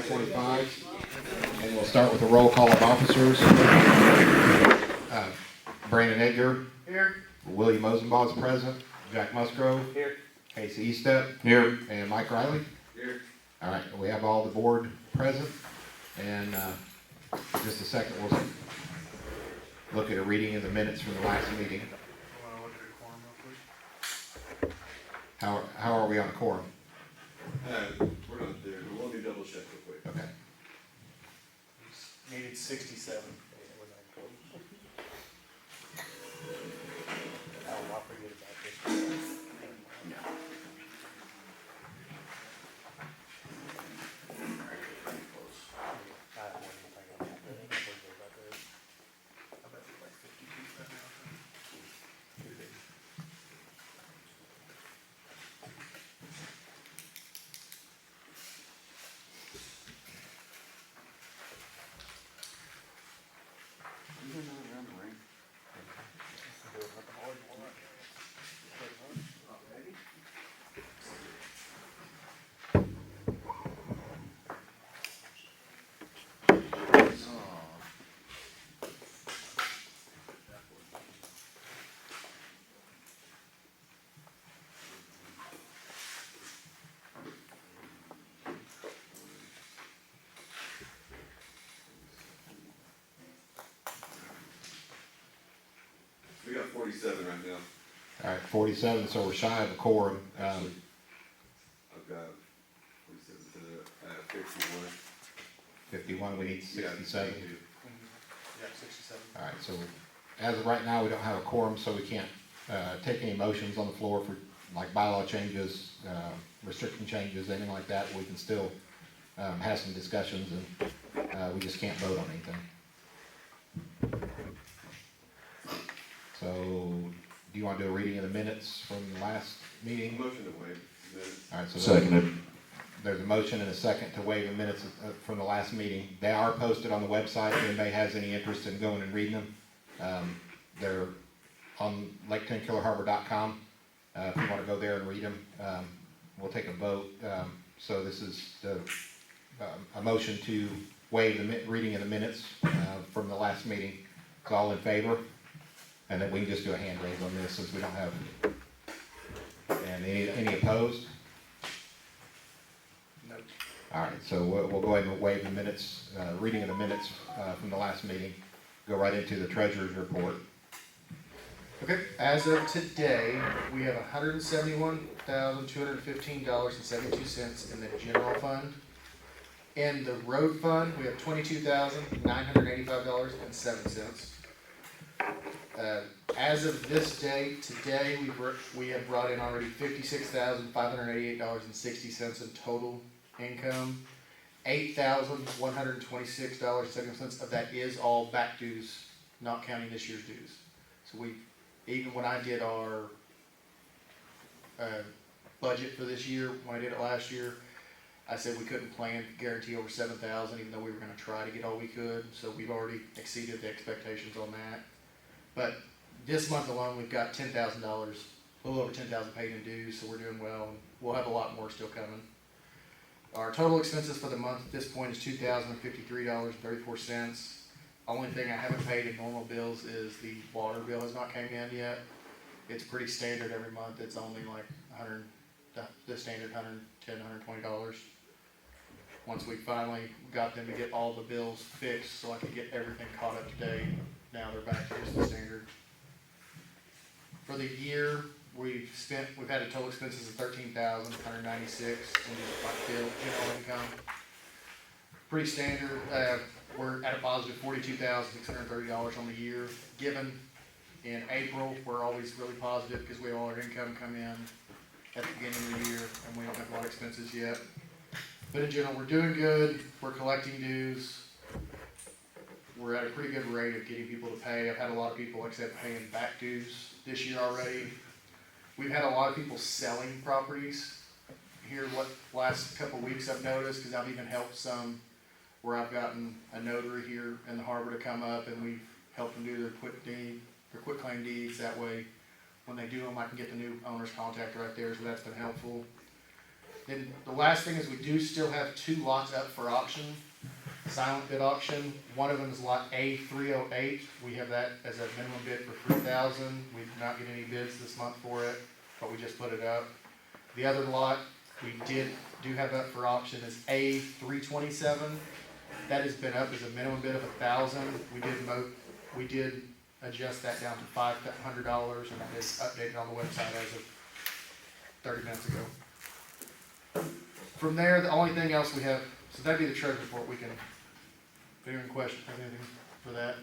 45, and we'll start with a roll call of officers. Brandon Edgar. Here. William Ozenbaugh is present. Jack Musgrove. Here. Casey Estep. Here. And Mike Riley. Here. All right, we have all the board present, and just a second, we'll look at a reading of the minutes from the last meeting. I want to look at a quorum real quick. How are we on quorum? We're not there, but we'll need to double check real quick. Okay. Needed 67. I'll forget about this. No. We got 47 right now. All right, 47, so we're shy of a quorum. Actually, I've got 47 to the 51. 51, we need 67. Yeah, 67. All right, so as of right now, we don't have a quorum, so we can't take any motions on the floor for like bylaw changes, restriction changes, anything like that. We can still have some discussions, and we just can't vote on anything. So, do you want to do a reading of the minutes from the last meeting? Motion to waive minutes. All right, so Seconded. there's a motion and a second to waive the minutes from the last meeting. They are posted on the website if anybody has any interest in going and reading them. They're on lake10killerharbor.com. If you want to go there and read them, we'll take a vote. So this is a motion to waive the reading of the minutes from the last meeting. It's all in favor? And then we can just do a hand raise on this since we don't have, and any opposed? No. All right, so we'll go ahead and waive the minutes, reading of the minutes from the last meeting. Go right into the treasurer's report. Okay, as of today, we have $171,215.72 in the general fund. In the road fund, we have $22,985.07. As of this date, today, we have brought in already $56,588.60 in total income. $8,126.70 of that is all back dues, not counting this year's dues. So even when I did our budget for this year, when I did it last year, I said we couldn't guarantee over 7,000, even though we were going to try to get all we could. So we've already exceeded the expectations on that. But this month alone, we've got $10,000, a little over 10,000 paid in dues, so we're doing well. And we'll have a lot more still coming. Our total expenses for the month at this point is $2,053.34. Only thing I haven't paid in normal bills is the water bill has not came in yet. It's pretty standard every month. It's only like the standard $110, $120. Once we finally got them to get all the bills fixed so I could get everything caught up to date, now they're back to just the standard. For the year, we've had a total expenses of $13,196 in just like general income. Pretty standard. We're at a positive $42,630 on the year. Given in April, we're always really positive because we have all our income come in at the beginning of the year and we don't have a lot of expenses yet. But in general, we're doing good. We're collecting dues. We're at a pretty good rate of getting people to pay. I've had a lot of people, like I said, paying back dues this year already. We've had a lot of people selling properties here last couple of weeks I've noticed, because I've even helped some where I've gotten a notary here in the harbor to come up and we've helped them do their quit claim deeds. That way, when they do them, I can get the new owner's contact right there, so that's been helpful. Then the last thing is we do still have 2 lots up for auction, silent bid auction. One of them is lot A308. We have that as a minimum bid for $3,000. We did not get any bids this month for it, but we just put it up. The other lot we do have up for auction is A327. That has been up as a minimum bid of $1,000. We did adjust that down to $500, and that is updated on the website as of 30 minutes ago. From there, the only thing else we have, so that'd be the treasure report. We can, if anyone questions or anything for that.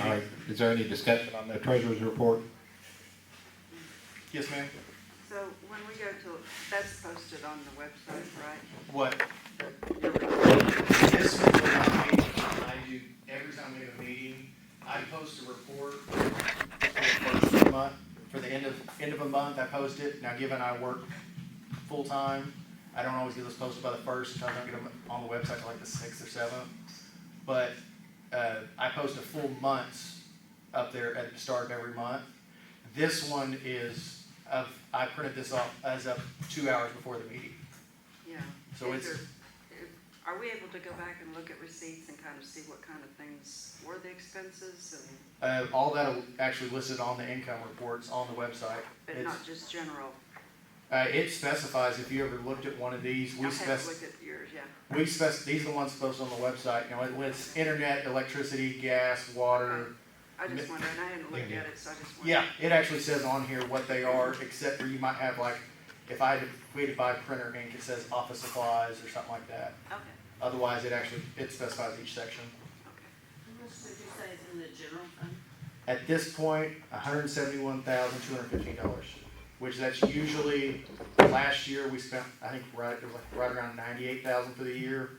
All right, is there any discussion on the treasurer's report? Yes, ma'am? So when we go to, that's posted on the website, right? What? Your report. This one, I do, every time we have a meeting, I post a report for the first of the month, for the end of a month, I post it. Now, given I work full-time, I don't always get those posted by the first, sometimes I don't get them on the website till like the 6th or 7th. But, I post a full month's up there at the start of every month. This one is, I printed this off as of 2 hours before the meeting. Yeah. So Is it's- Are we able to go back and look at receipts and kind of see what kind of things were the expenses All that actually listed on the income reports on the website. but It's, not just general? it specifies, if you ever looked at one of these, I haven't looked at yours, yeah. these are the ones posted on the website. Now, it lists internet, electricity, gas, water. I just wondered, I hadn't looked at it, so I just wondered. Yeah, it actually says on here what they are, except for you might have like, if we had to buy printer ink, it says office supplies or something like that. Okay, Otherwise, it specifies each section. okay. How much did you say is in the general fund? At this point, $171,215, which that's usually, last year we spent, I think, it was like right around $98,000 for the year.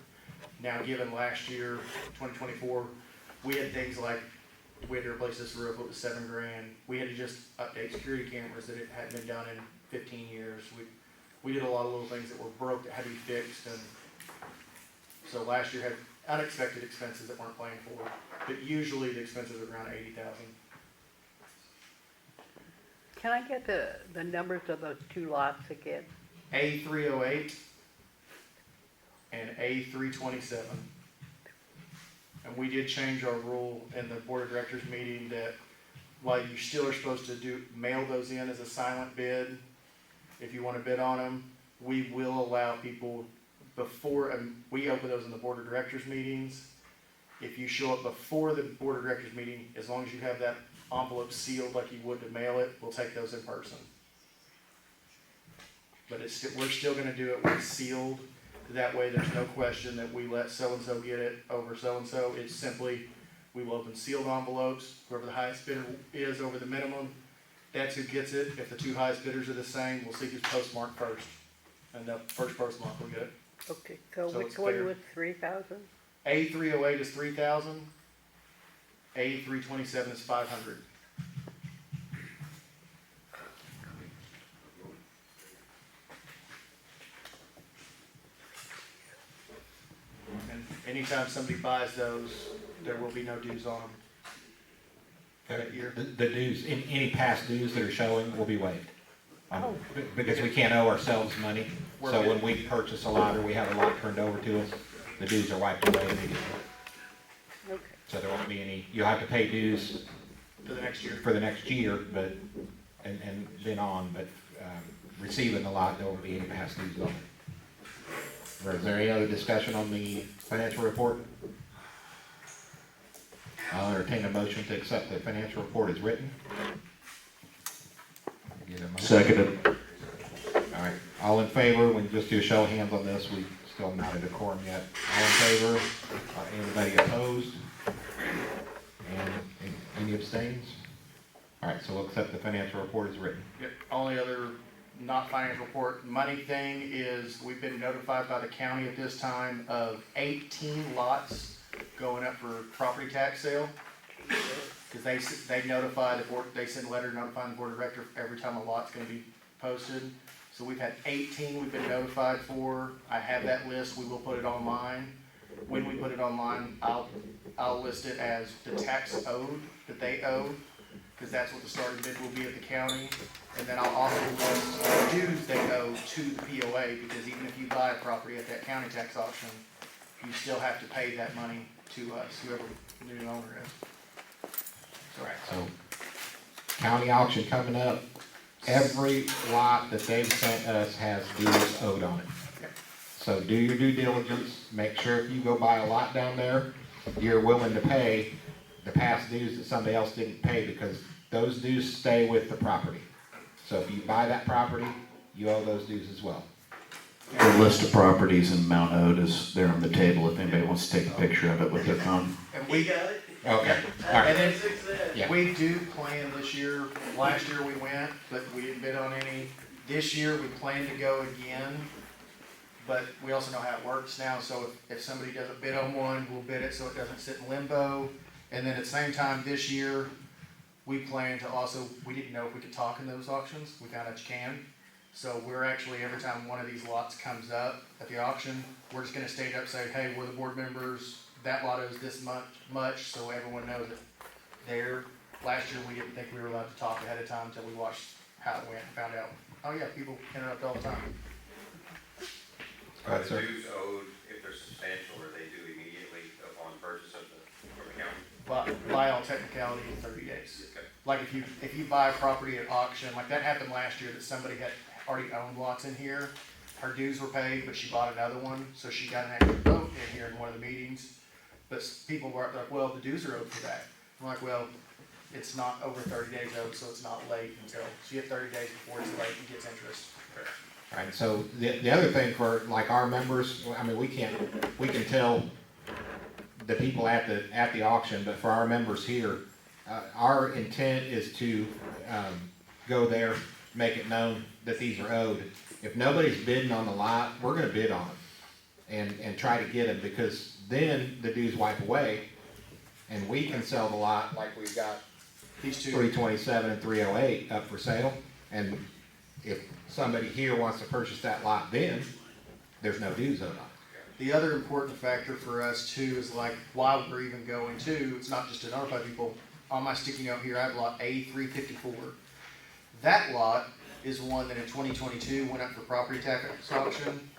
Now, given last year, 2024, we had things like, we had to replace this roof, it was $7 grand. We had to just update security cameras that it hadn't been done in 15 years. We did a lot of little things that were broke that had to be fixed, and so last year had unexpected expenses that weren't planned for. But usually the expenses are around $80,000. Can I get the numbers of those 2 lots again? A308 and A327. And we did change our rule in the board of directors meeting that while you still are supposed to mail those in as a silent bid, if you want to bid on them, we will allow people before, we open those in the board of directors meetings. If you show up before the board of directors meeting, as long as you have that envelope sealed like you would to mail it, we'll take those in person. But we're still gonna do it when it's sealed. That way there's no question that we let so-and-so get it over so-and-so. It's simply, we will open sealed envelopes. Whoever the highest bidder is over the minimum, that's who gets it. If the 2 highest bidders are the same, we'll see who's postmarked first. And the first postmark will get it. Okay, so So which it's one fair. was 3,000? A308 is 3,000. A327 is 500. And anytime somebody buys those, there will be no dues on them for that year. The dues, any past dues that are showing will be waived. Oh. Because we can't owe ourselves money, We're so good. when we purchase a lot or we have a lot turned over to us, the dues are wiped away immediately. Okay. So there won't be any, you'll have to pay dues For the next year. for the next year, but, and then on, but, receiving a lot, there won't be any past dues on it. Is there any other discussion on the financial report? I'll entertain a motion to accept the financial report as written. Get a motion. Seconded. All right, all in favor, we can just do a show of hands on this, we still not at a quorum yet. All in favor, anybody opposed? And any abstains? All right, so we'll accept the financial report as written. Yep. Only other not financial report, money thing is we've been notified by the county at this time of 18 lots going up for property tax sale. Cause they notify the board, they send a letter notifying the board of directors every time a lot's gonna be posted. So we've had 18 we've been notified for. I have that list, we will put it online. When we put it online, I'll list it as the tax owed that they owe. cause that's what the starting bid will be at the county. And then I'll also list dues that go to the POA, because even if you buy a property at that county tax auction, you still have to pay that money to us, whoever the new owner is. Right, so county auction coming up, every lot that they've sent us has dues owed on it. Yep. So do your due diligence, make sure if you go buy a lot down there, you're willing to pay the past dues that somebody else didn't pay, because those dues stay with the property. So if you buy that property, you owe those dues as well. The list of properties and amount owed is there on the table if anybody wants to take a picture of it with their phone. And We we, got it. Okay, all right. and then Yeah. we do plan this year, last year we went, but we didn't bid on any. This year, we plan to go again, but we also know how it works now, so if somebody doesn't bid on one, we'll bid it so it doesn't sit in limbo. And then at the same time, this year, we plan to also, we didn't know if we could talk in those auctions, we found out you can. So we're actually, every time one of these lots comes up at the auction, we're just gonna state up, say, hey, we're the board members, that lot owes this much, so everyone knows it. There, last year, we didn't think we were allowed to talk ahead of time until we watched how it went and found out, oh yeah, people interrupt all the time. Go ahead, Are sir. the dues owed, if they're substantial, are they due immediately upon purchase of from the county? But by all technicality, in 30 days. Okay. Like if you buy a property at auction, like that happened last year, that somebody had already owned lots in here. Her dues were paid, but she bought another one, so she got an extra vote in here in one of the meetings. But people were like, well, the dues are owed for that. I'm like, well, it's not over 30 days owed, so it's not late until, so you have 30 days before it's late and gets interest. All right, so the other thing for like our members, I mean, we can tell the people at the auction, but for our members here, our intent is to go there, make it known that these are owed. If nobody's bidding on the lot, we're gonna bid on them and try to get them, because then the dues wipe away and we can sell the lot like we've got These two, 327 and 308 up for sale. And if somebody here wants to purchase that lot, then there's no dues owed on it. the other important factor for us too is like why we're even going to, it's not just to notify people. On my sticky note here, I have lot A354. That lot is one that in 2022 went up for property tax auction.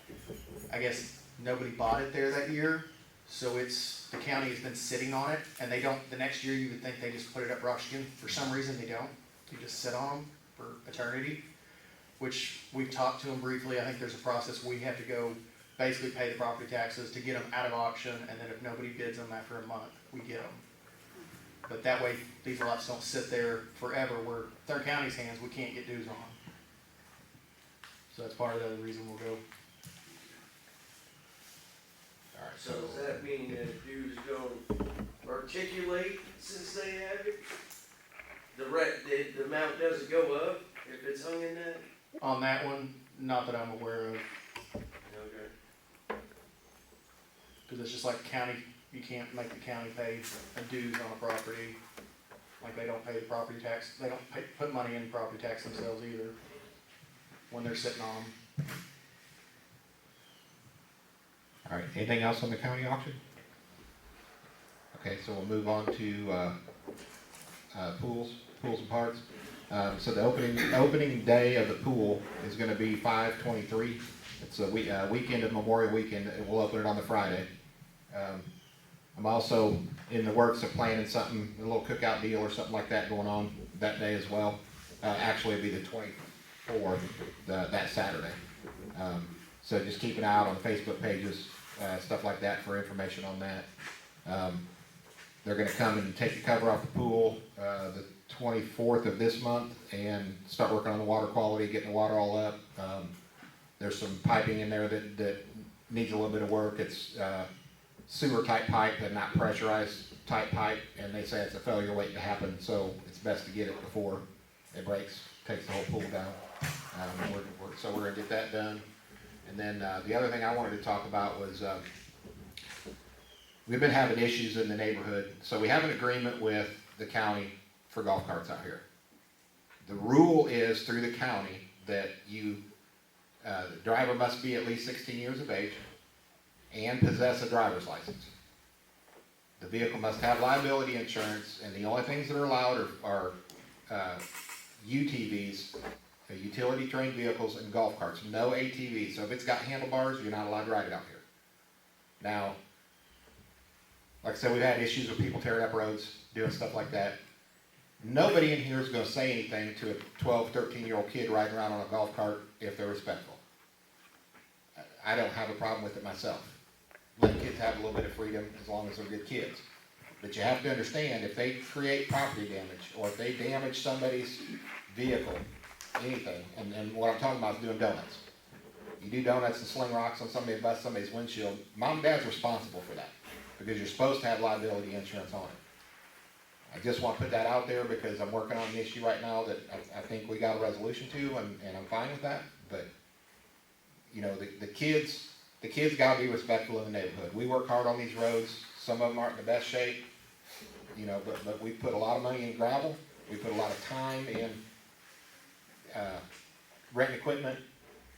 I guess nobody bought it there that year, so the county has been sitting on it, and they don't, the next year you would think they just put it up for auction. For some reason they don't. You just sit on them for eternity, which we've talked to them briefly. I think there's a process we have to go basically pay the property taxes to get them out of auction, and then if nobody bids them after a month, we get them. But that way, these lots don't sit there forever, where they're county's hands, we can't get dues on. So that's part of the other reason we'll go. All right, So does that mean that dues gonna articulate since they have it? The amount doesn't go up if it's hung in that? On that one, not that I'm aware of, Okay. because it's just like county, you can't make the county pay a dues on a property. Like they don't pay the property tax, they don't put money in property tax themselves either, when they're sitting on them. All right, anything else on the county auction? Okay, so we'll move on to pools and parts. So the opening day of the pool is gonna be 5/23. It's a weekend of Memorial Weekend. We'll open it on the Friday. I'm also in the works of planning something, a little cookout deal or something like that going on that day as well. Actually, it'll be the 24th, that Saturday. So just keep an eye out on the Facebook pages, stuff like that for information on that. They're gonna come and take the cover off the pool, the 24th of this month, and start working on the water quality, getting the water all up. There's some piping in there that needs a little bit of work. It's sewer type pipe and not pressurized type pipe, and they say it's a failure waiting to happen, so it's best to get it before it breaks, takes the whole pool down. So we're gonna get that done. And then the other thing I wanted to talk about was we've been having issues in the neighborhood. So we have an agreement with the county for golf carts out here. The rule is through the county that the driver must be at least 16 years of age and possess a driver's license. The vehicle must have liability insurance, and the only things that are allowed are UTVs, utility trained vehicles and golf carts, no ATVs. So if it's got handlebars, you're not allowed to ride it out here. Now, like I said, we've had issues with people tearing up roads, doing stuff like that. Nobody in here is gonna say anything to a 12, 13-year-old kid riding around on a golf cart if they're respectful. I don't have a problem with it myself. Let kids have a little bit of freedom as long as they're good kids. But you have to understand, if they create property damage, or if they damage somebody's vehicle, anything, and what I'm talking about is doing donuts. You do donuts and sling rocks on somebody, bust somebody's windshield, mom and dad's responsible for that, because you're supposed to have liability insurance on it. I just want to put that out there because I'm working on an issue right now that I think we got a resolution to, and I'm fine with that, but, you know, the kids gotta be respectful in the neighborhood. We work hard on these roads, some of them aren't in the best shape, you know, but we put a lot of money in gravel, we put a lot of time in, renting equipment,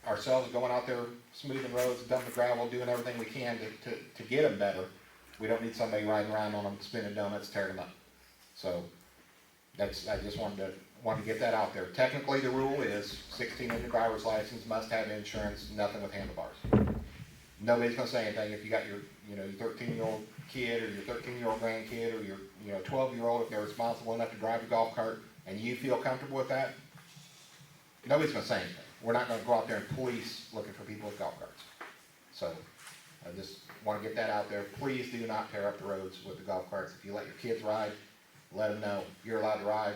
ourselves going out there smoothing roads, dumping gravel, doing everything we can to get them better. We don't need somebody riding around on them, spinning donuts, tearing them up. So, I just wanted to get that out there. Technically, the rule is 16 on your driver's license, must have insurance, nothing with handlebars. Nobody's gonna say anything if you got your 13-year-old kid, or your 13-year-old grandkid, or your 12-year-old, if they're responsible enough to drive a golf cart, and you feel comfortable with that, nobody's gonna say anything. We're not gonna go out there and police looking for people with golf carts. So, I just wanna get that out there. Please do not tear up the roads with the golf carts. If you let your kids ride, let them know you're allowed to ride.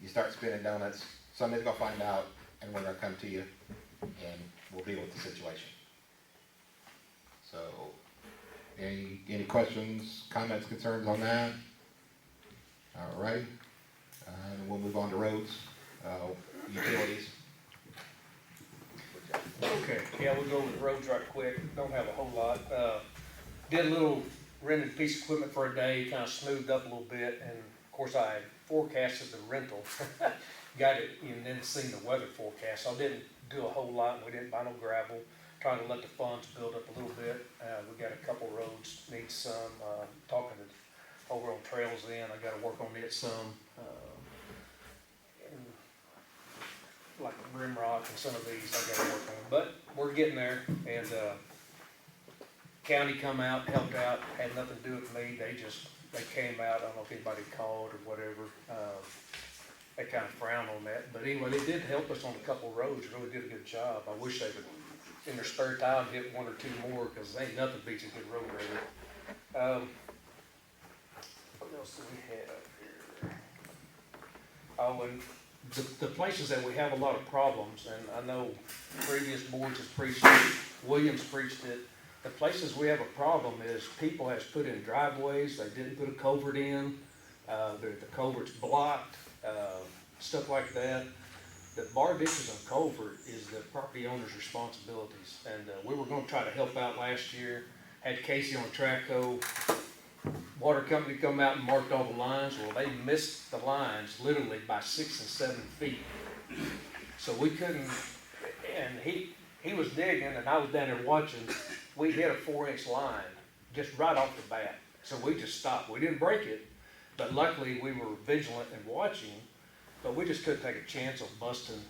You start spinning donuts, somebody's gonna find out, and we're gonna come to you, and we'll deal with the situation. So, any questions, comments, concerns on that? All right, and we'll move on to roads, utilities. Okay, yeah, we'll go with roads right quick, don't have a whole lot. Did a little rented piece of equipment for a day, kind of smoothed up a little bit, and of course I forecasted the rental. Got it, and then seen the weather forecast, so I didn't do a whole lot, we didn't buy no gravel. Trying to let the funds build up a little bit. We got a couple roads, need some, talking to, over on Trails End, I gotta work on it some. And like Rimrock and some of these I gotta work on, but we're getting there, and, county come out, helped out, had nothing to do with me, they came out, I don't know if anybody called or whatever, they kind of frowned on that, but anyway, they did help us on a couple roads, really did a good job. I wish they would, in their spare time, hit one or two more, cause ain't nothing beats a good road grader. What else do we have here? Oh, and the places that we have a lot of problems, and I know previous boards have preached it, Williams preached it. The places we have a problem is people has put in driveways, they didn't put a culvert in, the culvert's blocked, stuff like that. The bar ditches and culvert is the property owner's responsibilities, and we were gonna try to help out last year. Had Casey on Traco, water company come out and marked all the lines. Well, they missed the lines literally by 6 and 7 feet. So we couldn't, and he was digging and I was down there watching. We hit a 4-inch line just right off the bat. So we just stopped. We didn't break it, but luckily we were vigilant and watching. But we just couldn't take a chance of busting,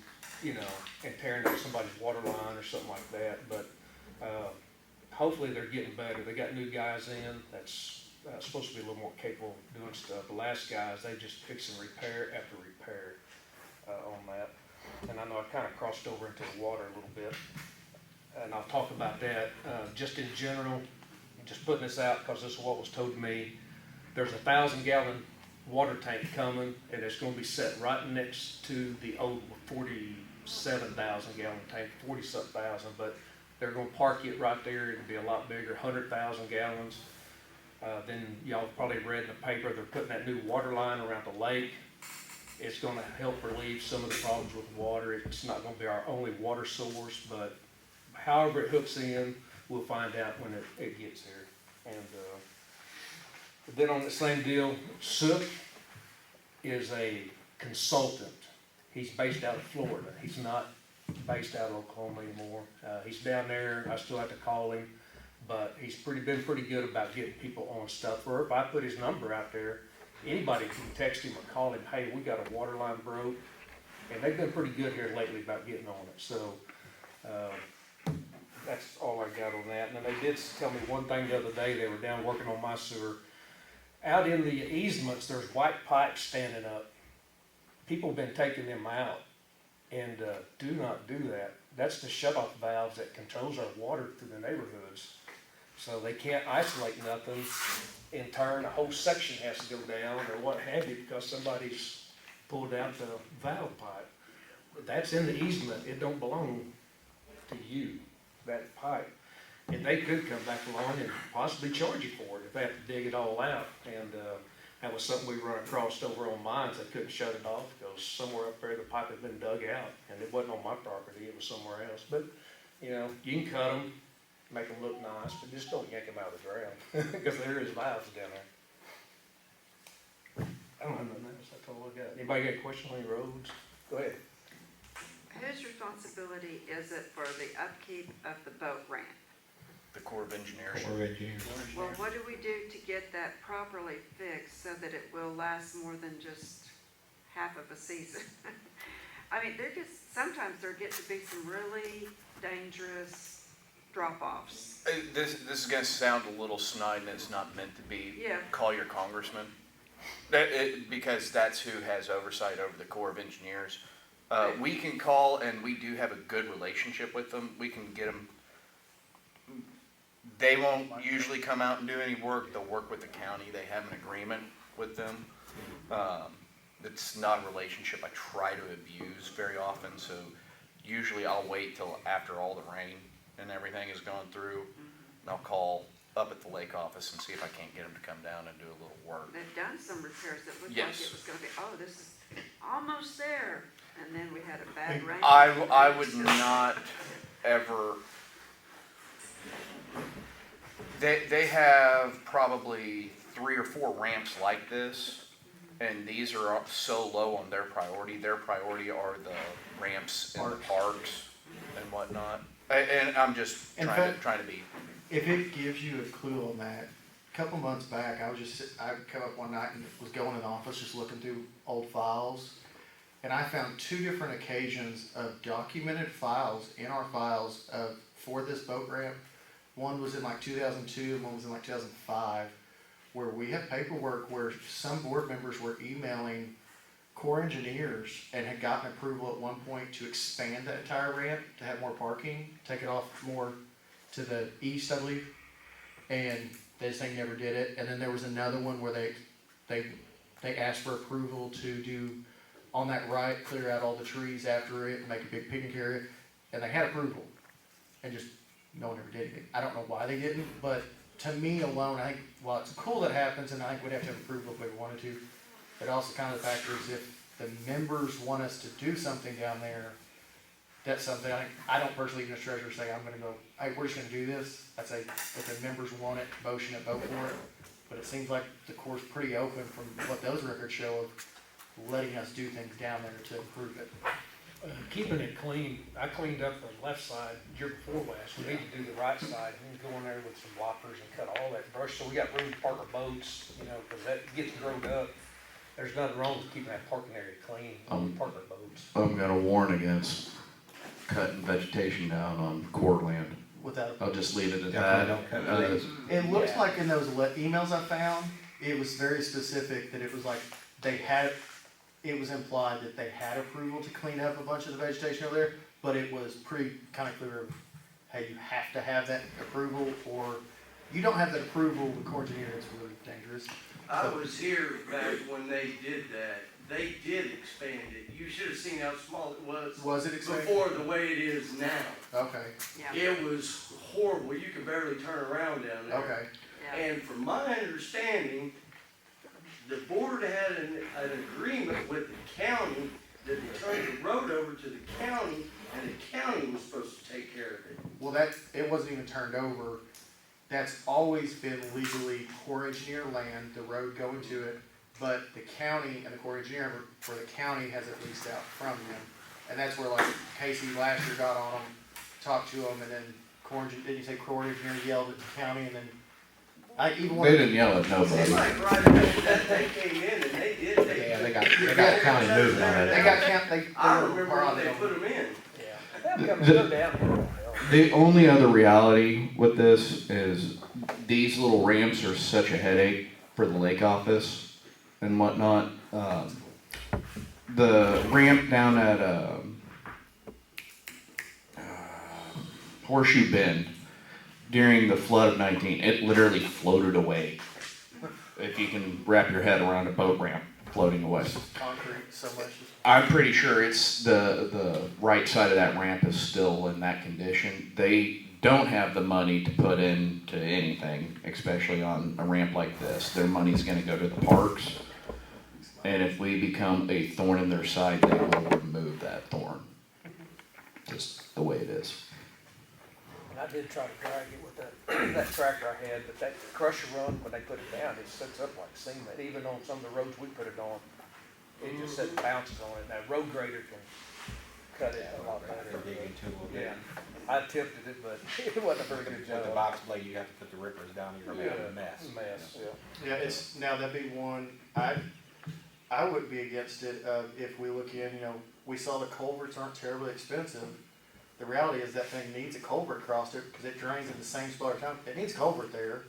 and tearing up somebody's water line or something like that. But hopefully they're getting better. They got new guys in that's supposed to be a little more capable of doing stuff. The last guys, they just fix and repair after repair on that. And I know I kind of crossed over into the water a little bit. And I'll talk about that just in general. Just putting this out because this is what was told to me. There's a 1,000-gallon water tank coming, and it's going to be set right next to the old 47,000 gallon tank, 40-something thousand, but they're going to park it right there. It'll be a lot bigger, 100,000 gallons. Then y'all probably read in the paper, they're putting that new water line around the lake. It's going to help relieve some of the problems with water. It's not going to be our only water source, but however it hooks in, we'll find out when it gets here. And then on the same deal, Sook is a consultant. He's based out of Florida. He's not based out of Oklahoma anymore. He's down there. I still have to call him, but he's been pretty good about getting people on stuff. Or if I put his number out there, anybody can text him or call him, hey, we got a water line broke. And they've been pretty good here lately about getting on it, so, that's all I got on that. And then they did tell me one thing the other day, they were down working on my sewer. Out in the easements, there's white pipes standing up. People have been taking them out, and, do not do that. That's the shut-off valves that controls our water through the neighborhoods. So they can't isolate nothing. In turn, a whole section has to go down or what have you, because somebody's pulled out the valve pipe. That's in the easement, it don't belong to you, that pipe. And they could come back along and possibly charge you for it if they have to dig it all out. And, that was something we run across over on mines, they couldn't shut it off because somewhere up there the pipe had been dug out and it wasn't on my property, it was somewhere else. But, you know, you can cut them, make them look nice, but just don't yank them out of the ground because there is valves down there. I don't have nothing else, that's all I got. Anybody got a question on any roads? Go ahead. Whose responsibility is it for the upkeep of the boat ramp? The Corps of Engineers. Corps of Engineers. Well, what do we do to get that properly fixed so that it will last more than just half of a season? I mean, sometimes there get to be some really dangerous drop-offs. This is gonna sound a little snide and it's not meant to be. Yeah. Call your congressman. Because that's who has oversight over the Corps of Engineers. We can call, and we do have a good relationship with them. We can get them. They won't usually come out and do any work. They'll work with the county. They have an agreement with them. It's not a relationship I try to abuse very often. So usually I'll wait till after all the rain and everything has gone through. And I'll call up at the lake office and see if I can't get them to come down and do a little work. They've done some repairs that looked like Yes. it was gonna be, oh, this is almost there. And then we had a bad rain. I would not ever. They have probably 3 or 4 ramps like this, and these are so low on their priority. Their priority are the ramps in the parks and whatnot. And I'm just trying to be. If it gives you a clue on that, a couple months back, I come up one night and was going in the office just looking through old files, and I found 2 different occasions of documented files in our files for this boat ramp. One was in like 2002 and one was in like 2005, where we have paperwork where some board members were emailing Corps engineers and had gotten approval at one point to expand that entire ramp to have more parking, take it off more to the east, I believe, and they just never did it. And then there was another one where they asked for approval to do on that right, clear out all the trees after it, and make a big picnic area, and they had approval, and just no one ever did it. I don't know why they didn't, but to me alone, I think while it's cool that happens, and I think we'd have to have approval if we wanted to, but also kind of the factor is if the members want us to do something down there, that's something I don't personally, even as treasurer, say I'm gonna go, hey, we're just gonna do this. I'd say if the members want it, motion it, vote for it. But it seems like the Corps is pretty open from what those records show of letting us do things down there to improve it. Keeping it clean, I cleaned up the left side year before last. We need to do the right side and go in there with some blockers and cut all that brush. So we got room to park our boats, you know, because that gets grown up. There's nothing wrong with keeping that parking area clean, park our boats. I'm gonna warn against cutting vegetation down on Corps land. Without, I'll just leave it at Definitely that. don't cut trees. it looks like in those emails I found, it was very specific that it was like it was implied that they had approval to clean up a bunch of the vegetation over there, but it was pretty kind of clear of, hey, you have to have that approval, or you don't have that approval, the Corps engineer, it's really dangerous. I was here back when they did that. They did expand it. You should have seen how small it was. Was it expanded? Before the way it is now. Okay, Yeah, It was horrible. You could barely turn around down there. okay. yeah. And from my understanding, the board had an agreement with the county that they turned the road over to the county, and the county was supposed to take care of it. Well, it wasn't even turned over. That's always been legally Corps engineer land, the road going to it, but the county and the Corps engineer, where the county has it leased out from them. And that's where like Casey last year got on them, talked to them, and then didn't you say Corps engineer yelled at the county, and then Even They when, didn't yell at Seems nobody. like right after that, they came in and they did take. Yeah, they got the county moving on they it. got camp, they I were remember when they on put them in. Yeah. They'll come, go down here. The only other reality with this is these little ramps are such a headache for the lake office and whatnot. The ramp down at Horseshoe Bend during the flood of 19, it literally floated away. If you can wrap your head around a boat ramp floating away. concrete so much. I'm pretty sure it's the right side of that ramp is still in that condition. They don't have the money to put into anything, especially on a ramp like this. Their money's gonna go to the parks. And if we become a thorn in their side, they will remove that thorn. Just the way it is. And I did try to drag it with that tractor I had, but that crusher run, when they put it down, it sets up like cement. Even on some of the roads we put it on, it just sits and bounces on it. Now, road grader can cut it a lot better. For digging too, a little bit. Yeah, I tilted it, but it wasn't a very good With job. the box blade, you have to put the rippers down, you're gonna have a mess. Mess, yeah. Yeah, it's, now that'd be one, I would be against it, if we look in, we saw the culverts aren't terribly expensive. The reality is that thing needs a culvert across it, cause it drains in the same spot every time, it needs culvert there.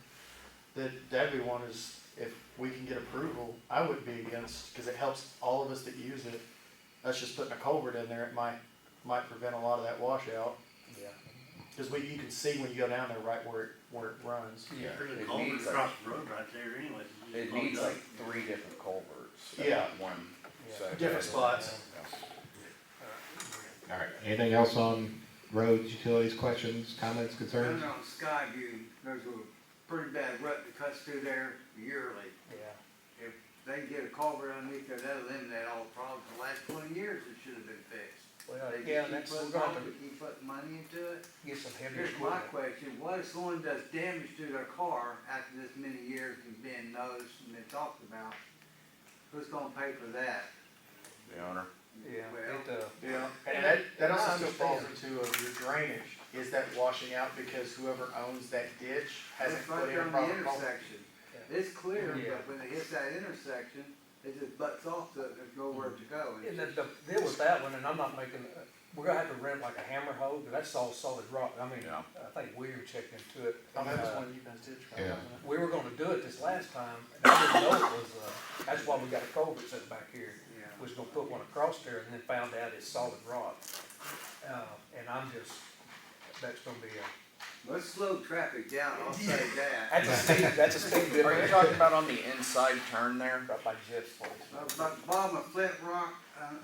That'd be one is, if we can get approval, I would be against, cause it helps all of us that use it. Us just putting a culvert in there, it might prevent a lot of that washout, Yeah. cause you can see when you go down there right where it runs. Yeah. There's a It culvert needs across the road right there anyway. It needs like 3 different culverts. Yeah. One. Yeah. So- Different spots. Alright, anything else on roads, utilities, questions, comments, concerns? Down on Skyview, there's a pretty bad rut that cuts through there yearly. Yeah. If they can get a culvert underneath there, that'll eliminate all the problems. The last 20 years, it should have been fixed. Well, They yeah, and just that's, keep we're gonna putting, have to keep putting money into it. get some heavy Here's my equipment. question, what if someone does damage to their car after this many years and being noticed and been talked about? Who's gonna pay for that? The owner. Yeah, Well, Yeah, And and that I also still falls understand. into your drainage, is that washing out because whoever owns that ditch hasn't It's put right in there a on proper the culvert? intersection. It's clear, Yeah. but when it hits that intersection, it just butts off to nowhere to go. And the deal with that one, and I'm not making, we're gonna have to rent like a hammer hoe, but that's all solid rock. I mean, Yeah. I think Weir checked into it. Oh, that was Uh, one you guys did try. Yeah. wasn't it? We were gonna do it this last time, and I didn't know it was, that's why we got a culvert set back here. Yeah. Was gonna put one across there and then found out it's solid rock. And I'm just, that's gonna be Let's slow traffic down, I'll say that. that's a speed Are you difference. talking about on the inside turn there? Right by Jeff's place. About the bottom of Flint Rock,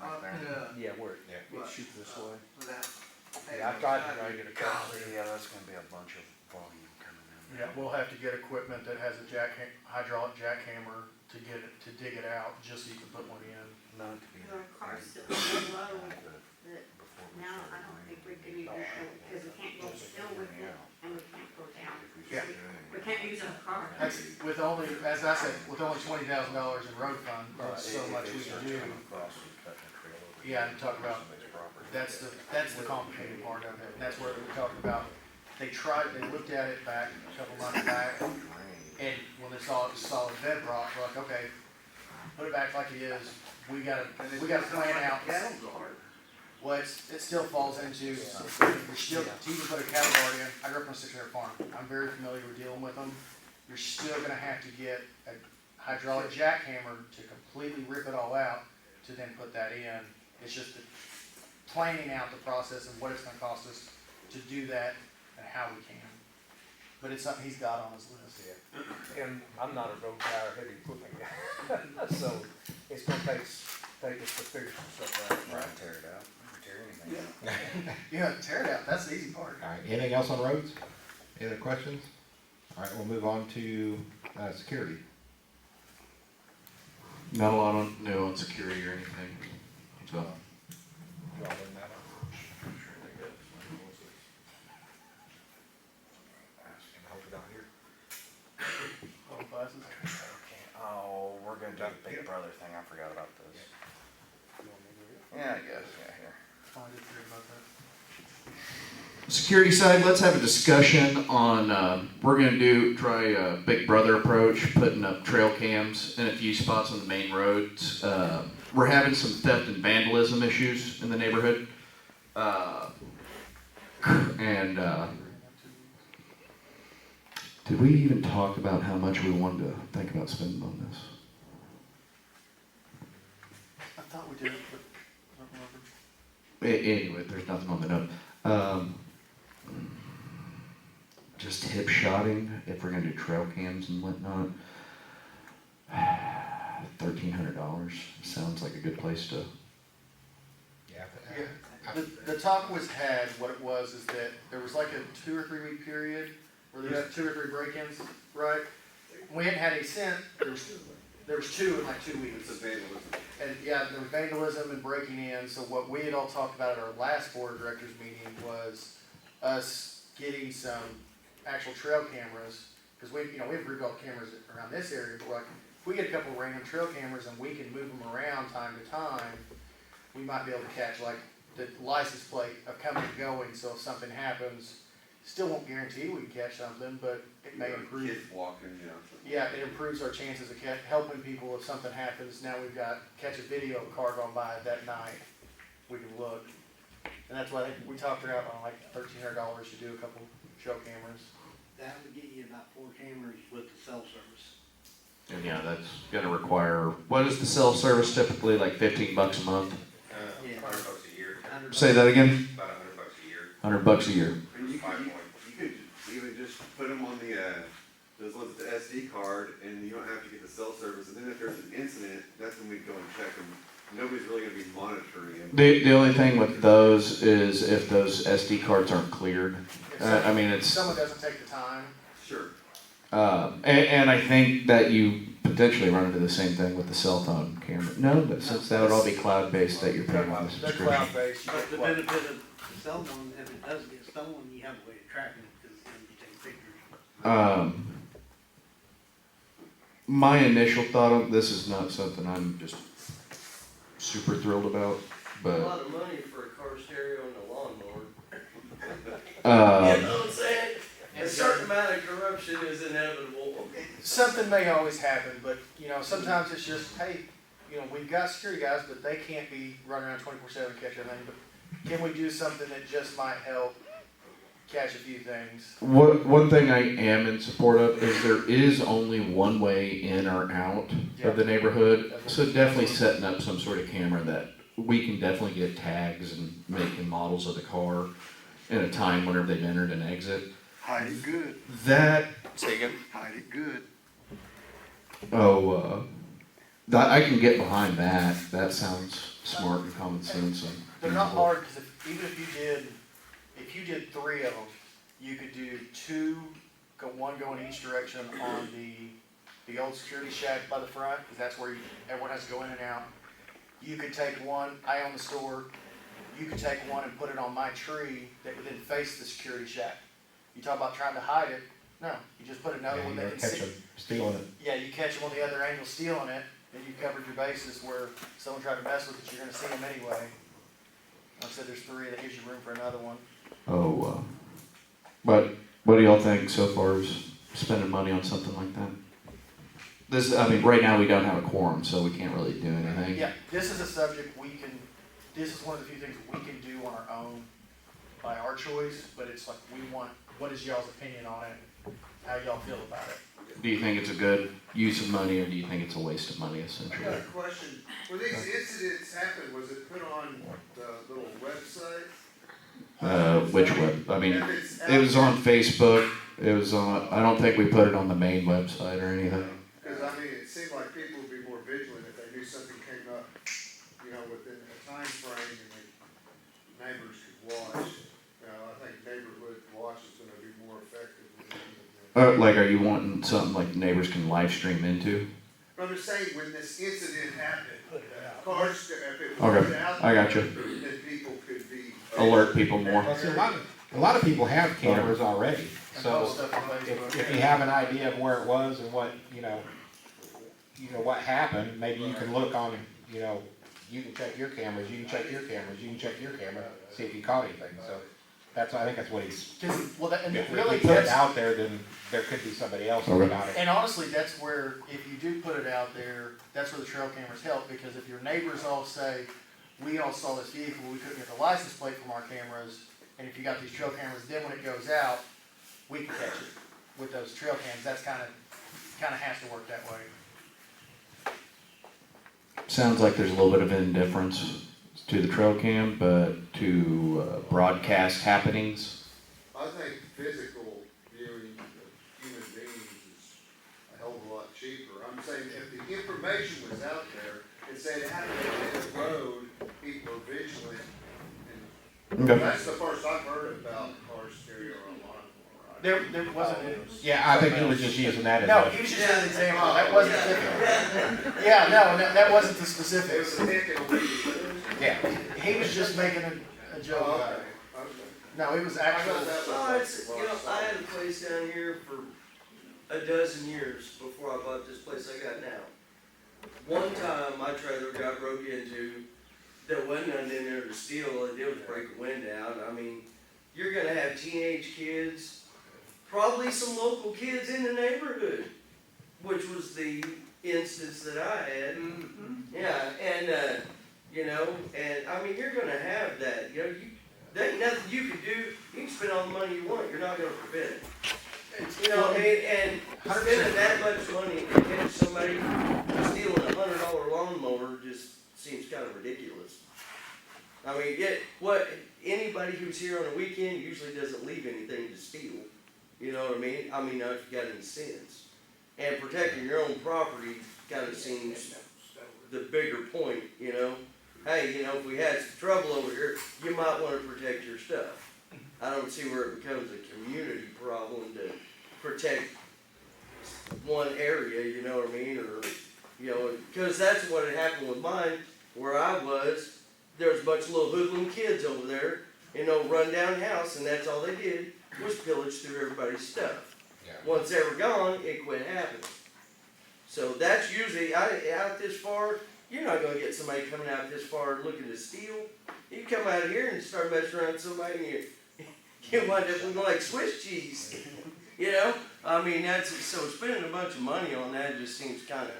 up to, Yeah, where it What? shoots this way. that. Yeah, I tried to drag it across. Yeah, that's gonna be a bunch of volume coming in. Yeah, we'll have to get equipment that has a hydraulic jackhammer to get it, to dig it out, just so you can put one in. Not to be. Our car's still so low that now I don't think we can even go, because we can't go still with it and we can't go down. Yeah. We can't use our car. That's with only, as I said, with only $20,000 in road fund, there's so much we can do. Yeah, and talk about, that's the complicated part of it, and that's where we talked about, they looked at it back a couple months back, and when they saw it was solid bedrock, we're like, okay, put it back like it is, we gotta plan out. Cattle guard. Well, it still falls into, you're still, to even put a cattle guard in, I grew up on a 6-acre farm, I'm very familiar with dealing with them. You're still gonna have to get a hydraulic jackhammer to completely rip it all out, to then put that in. It's just planning out the process and what it's gonna cost us to do that and how we can. But it's something he's got on his list. And I'm not a road guy or heavy equipment guy, so it's gonna take us to figure some stuff out. Right, tear it out. Tear anything. Yeah, tear it out, that's the easy part. Alright, anything else on roads? Any other questions? Alright, we'll move on to, security. Not a lot on, new on security or anything, so. All classes. Oh, we're gonna do the Big Brother thing, I forgot about this. Yeah, I guess, yeah, here. I did forget about that. Security side, let's have a discussion on, we're gonna try a Big Brother approach, putting up trail cams in a few spots on the main roads. We're having some theft and vandalism issues in the neighborhood. And, did we even talk about how much we wanted to think about spending on this? I thought we did, but I don't remember. Anyway, there's nothing on the note. Just hip shotting, if we're gonna do trail cams and whatnot. $1,300 sounds like a good place to. Yeah. The talk was had, what it was is that there was like a 2 or 3 week period where there was 2 or 3 break-ins, right? We hadn't had any since, there was 2 in like 2 weeks. It's a vandalism. And yeah, there was vandalism and breaking in, so what we had all talked about at our last board of directors meeting was us getting some actual trail cameras, because we have group all cameras around this area, but like, if we get a couple of random trail cameras and we can move them around time to time, we might be able to catch like the license plate of coming and going, so if something happens, still won't guarantee we can catch something, but it may improve. Kids walking, Yeah, it improves our chances of helping people if something happens. Now we've got catch a video of a car going by that night. We can look. And that's why we talked her out on like $1,300 to do a couple show cameras. That would get you about 4 cameras with the cell service. And yeah, that's gonna require, what is the self-service typically, like $15 a month? Yeah. $100 a year, Say that again? about $100 a year. $100 a year. And you 5 could, point. you could even just put them on those ones with the SD card, and you don't have to get the cell service, and then if there's an incident, that's when we go and check them. Nobody's really gonna be monitoring them. The only thing with those is if those SD cards aren't cleared. I mean, If it's, someone doesn't take the time, Sure. and I think that you potentially run into the same thing with the cell phone camera. No, but since that would all be cloud-based, that you're paying on the they're subscription. cloud-based. You But get the what- benefit of the cell phone, if it does get stolen, you have a way of tracking it, because then you take pictures. My initial thought on this is not something I'm just super thrilled about, A but, lot of money for a car stereo and a lawnmower. You know what I'm saying? A certain amount of corruption is inevitable. Something may always happen, but sometimes it's just, hey, we've got security guys, but they can't be running around 24/7 and catch everything. But can we do something that just might help catch a few things? one thing I am in support of is there is only one way in or out of the neighborhood. So definitely setting up some sort of camera that we can definitely get tags and make and models of the car in a time whenever they've entered and exit. Hide it good. That, Say again? Hide it good. They're I can get behind that. That sounds smart and common sense and not feasible. hard, because even if you did 3 of them, you could do 2, one going each direction on the old security shack by the front, because that's where everyone has to go in and out. You could take one, I own the store, you could take one and put it on my tree that would then face the security shack. You talk about trying to hide it, no, you just put another Yeah, one you that never can catch see. them stealing it. Yeah, you catch them on the other angle stealing it, and you've covered your bases where someone tried to mess with it, you're gonna see them anyway. Like I said, there's 3, that gives you room for another one. But what do y'all think so far as spending money on something like that? Right now we don't have a quorum, so we can't really do anything. Yeah, this is a subject this is one of the few things we can do on our own by our choice, but it's like, what is y'all's opinion on it? How y'all feel about it? Do you think it's a good use of money, or do you think it's a waste of money, I essentially? got a question. When these incidents happened, was it put on the little website? Which web? It was on Facebook. It was on. I don't think we put it on the main website or anything. Because it seemed like people would be more vigilant if they knew something came up, within a time frame and the neighbors could watch. I think neighborhood watch is gonna be more effective than Like, are you wanting something like neighbors can live stream into? I'm just saying, when this incident happened, cars, if it Okay, was out I got there, you. then people could be. Alert people more. Well, see, a lot of people have cameras already, And so post stuff on Facebook. if you have an idea of where it was and what, what happened, maybe you can look on, you can check your cameras, you can check your cameras, you can check your camera, see if you caught anything, so. I think that's what he's, Well, that, and if really, he put it that's, out there, then there could be somebody else who Okay. got it. and honestly, that's where, if you do put it out there, that's where the trail cameras help, because if your neighbors all say, we all saw this vehicle, we couldn't get the license plate from our cameras, and if you got these trail cameras, then when it goes out, we can catch it with those trail cams. That's kinda has to work that way. Sounds like there's a little bit of indifference to the trail cam, but to broadcast happenings. I think physical viewing of human beings is a hell of a lot cheaper. I'm saying if the information was out there and said it happened in the road, people are vigilant. And Okay. that's the first I've heard about car stereo online. There wasn't. Yeah, I think he was just using that as No, a, he was just an example. That wasn't. Yeah, no, that wasn't the It was specifics. a pick and a weed. yeah. He was just making a joke Oh, about okay, it. okay. No, it was I actual. thought that was Oh, like it's, the you know, first I song. had a place down here for a dozen years before I bought this place I got now. One time, my trailer got broke into, there wasn't nothing in there to steal, all it did was break a window out. I mean, you're gonna have teenage kids, probably some local kids in the neighborhood, which was the instance that I had. Yeah, and, you know, and, I mean, you're gonna have that, you know, there ain't nothing you can do, you can spend all the money you want, you're not gonna prevent it. You know, and spending that much money to catch somebody stealing $100 lawnmower just seems kind of ridiculous. I mean, anybody who's here on a weekend usually doesn't leave anything to steal, you know what I mean? I mean, if you got any sense. And protecting your own property kind of seems the bigger point, you know? Hey, you know, if we had some trouble over here, you might want to protect your stuff. I don't see where it becomes a community problem to protect one area, you know what I mean? Or, you know, because that's what had happened with mine, where I was. There was a bunch of little hoodlum kids over there in no rundown house, and that's all they did was pillage through everybody's stuff. Yeah. Once they were gone, it quit happening. So that's usually, out this far, you're not gonna get somebody coming out this far looking to steal. You come out of here and start messing around with somebody and you wind up looking like Swiss cheese. You know? I mean, so spending a bunch of money on that just seems kind of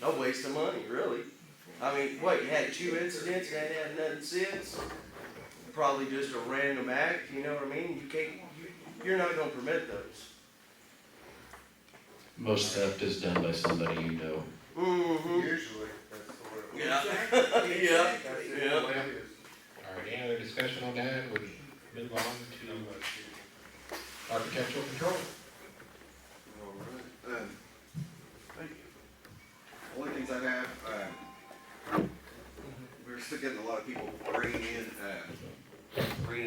no waste of money, really. I mean, what, you had 2 incidents and that had nothing since? Probably just a random act, you know what I mean? You're not gonna permit those. Most theft is done by somebody you know. Mm-hmm. Usually, that's the way it Yeah. works. Yeah. That's the Yeah. way it is. All right, any other discussion on that? We move on to architectural control. All right. Thank you. Only things I have, we're still getting a lot of people bringing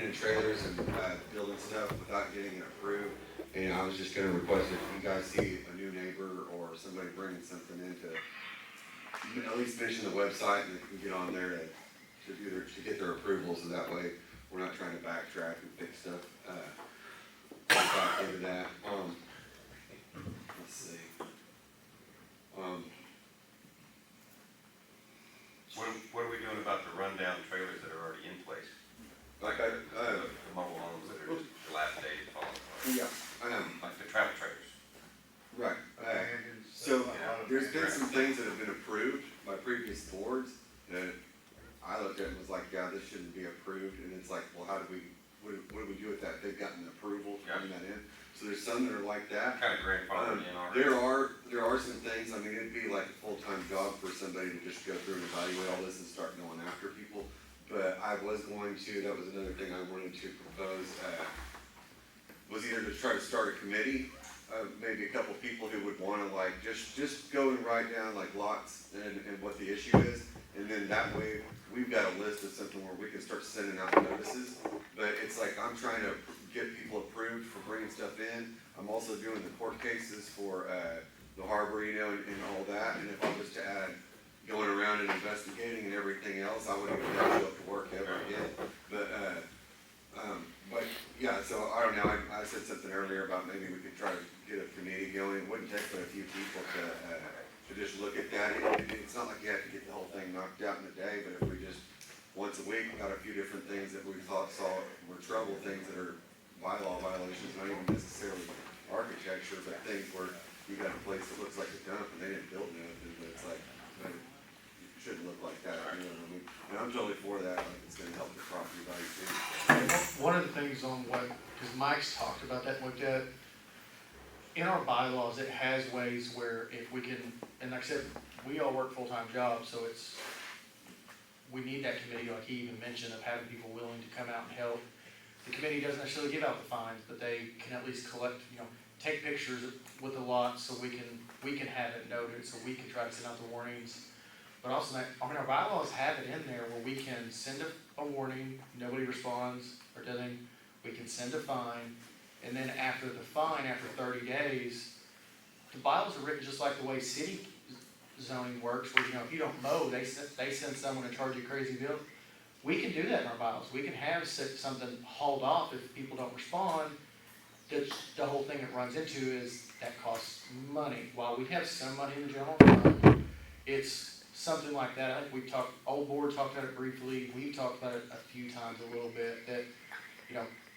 in trailers and building stuff without getting it approved. And I was just gonna request if you guys see a new neighbor or somebody bringing something in to at least mention the website and they can get on there to get their approval, so that way we're not trying to backtrack and fix stuff. Back into that. Let's see. What are we doing about the rundown trailers that are already in place? Like The mobile homes that are just dilapidated, falling apart? yeah, Like the travel trailers? right. And So there's been some things that have been approved by previous boards that I looked at and was like, yeah, this shouldn't be approved. And it's like, well, what do we do with that? They've gotten approval to bring that in. So there's some that are like that. Kind of grandfathered in already. There are some things, I mean, it'd be like a full-time job for somebody to just go through and evaluate all this and start going after people. But I was going to, that was another thing I wanted to propose, was either to try to start a committee, maybe a couple people who would wanna like, just go and write down like lots and what the issue is. And then that way, we've got a list of something where we can start sending out notices. But it's like, I'm trying to get people approved for bringing stuff in. I'm also doing the court cases for, the harbor, you know, and all that. And if I was to add going around and investigating and everything else, I wouldn't even have to show up to work ever again. But yeah, so I don't know, I said something earlier about maybe we could try to get a committee going. It wouldn't take but a few people to just look at that. It's not like you have to get the whole thing knocked out in a day, but if we just once a week, got a few different things that we saw were trouble, things that are bylaw violations, not even necessarily architecture, but things where you got a place that looks like a dump and they didn't build nothing, but it's like, man, it shouldn't look like that, you know what I mean? And I'm totally for that, like, it's gonna help the property value too. One of the things on what, because Mike's talked about that, and looked at, in our bylaws, it has ways where if we can, and like I said, we all work full-time jobs, so it's, we need that committee, like he even mentioned, of having people willing to come out and help. The committee doesn't necessarily give out the fines, but they can at least collect, take pictures with the lots so we can have it noted, so we can try to send out the warnings. But also, our bylaws have it in there where we can send a warning, nobody responds or doesn't, we can send a fine, and then after the fine, after 30 days, the bylaws are written just like the way city zoning works, where, if you don't mow, they send someone to charge you a crazy bill. We can do that in our bylaws. We can have something hauled off if people don't respond. The whole thing it runs into is that costs money. While we have some money in the general fund, it's something like that. I think old board talked about it briefly. We've talked about it a few times a little bit, that,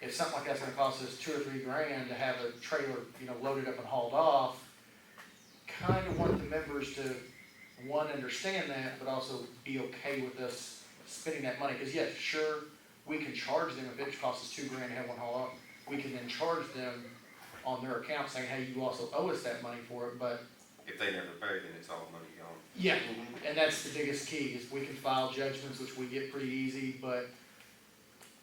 if something like that's gonna cost us $2 or $3 grand to have a trailer, loaded up and hauled off, kind of want the members to, one, understand that, but also be okay with us spending that money. Because yes, sure, we can charge them if it costs us $2 grand to have one haul off. We can then charge them on their account saying, hey, you also owe us that money for it, but. If they never pay, then it's all money gone. Yeah, and that's the biggest key, is we can file judgments, which we get pretty easy, but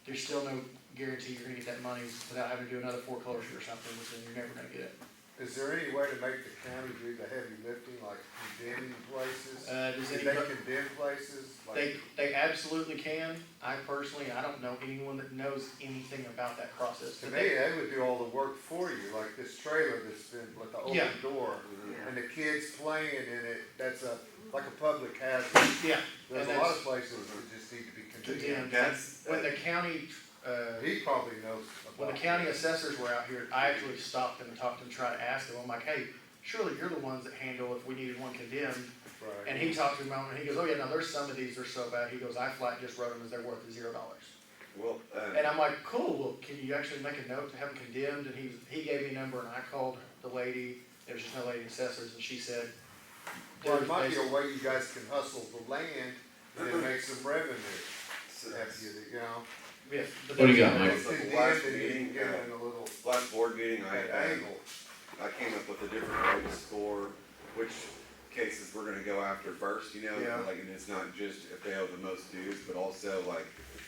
there's still no guarantee you're gonna get that money without having to do another foreclosure or something, which then you're never gonna get it. Is there any way to make the county do the heavy lifting, like condemning places? Does Did anybody- they condemn places? Like, They absolutely can. I personally don't know anyone that knows anything about that process. to me, they would do all the work for you, like this trailer that's been with the Yeah. open door, Yeah. and the kids playing in it, that's like a public hazard. Yeah, There's and a lot that's of places that just need to be condemned. condemned. When the county, He probably knows when the about county assessors were out here, I actually stopped them and talked to them, tried to ask them. I'm like, hey, surely you're the ones that handle if we needed one condemned. Right. And he talked to me about it, and he goes, oh yeah, no, there's some of these that are so bad. He goes, I flat just wrote them as they're worth $0. Well, And I'm like, cool, well, can you actually make a note to have them condemned? And he gave me a number, and I called the lady, there was just no lady in assessors, and she said. Well, it might be a way you guys can hustle the land and then make some revenue. After you know. Yeah, but What do you got, that's- Mike? Like the Condemned last and you meeting, can get it in a little last board meeting, angle. I came up with a different way to score which cases we're gonna go after first, Yeah. like, and it's not just if they owe the most dues, but also like,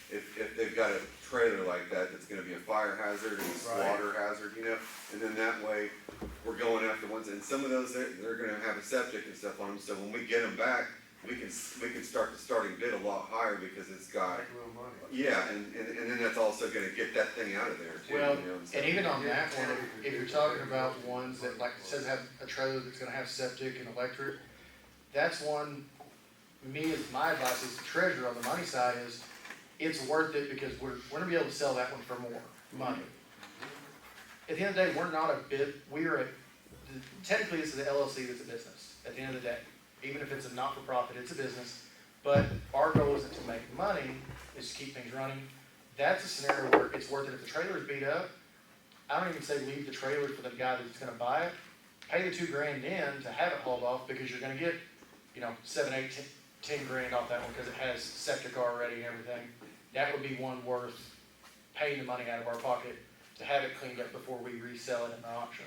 if they've got a trailer like that, that's gonna be a fire hazard and a slaughter hazard, and then that way, we're going after ones, and some of those, they're gonna have a septic and stuff on them, so when we get them back, we can start the starting bid a lot higher because it's got, Make a little money. yeah, and then that's also gonna get that thing out of there too, Well, so- and even on that one, if you're talking about ones that, like, it says have a trailer that's gonna have septic and electric, that's one, my advice as the treasurer on the money side is, it's worth it because we're gonna be able to sell that one for more money. At the end of the day, we're not a technically this is the LLC that's a business, at the end of the day. Even if it's a not-for-profit, it's a business, but our goal isn't to make money, it's to keep things running. That's a scenario where it's worth it. If the trailer is beat up, I don't even say leave the trailer for the guy that's gonna buy it. Pay the $2 grand in to have it hauled off, because you're gonna get, 7, 8, 10 grand off that one, because it has septic already and everything. That would be one worth paying the money out of our pocket to have it cleaned up before we resell it in the auction.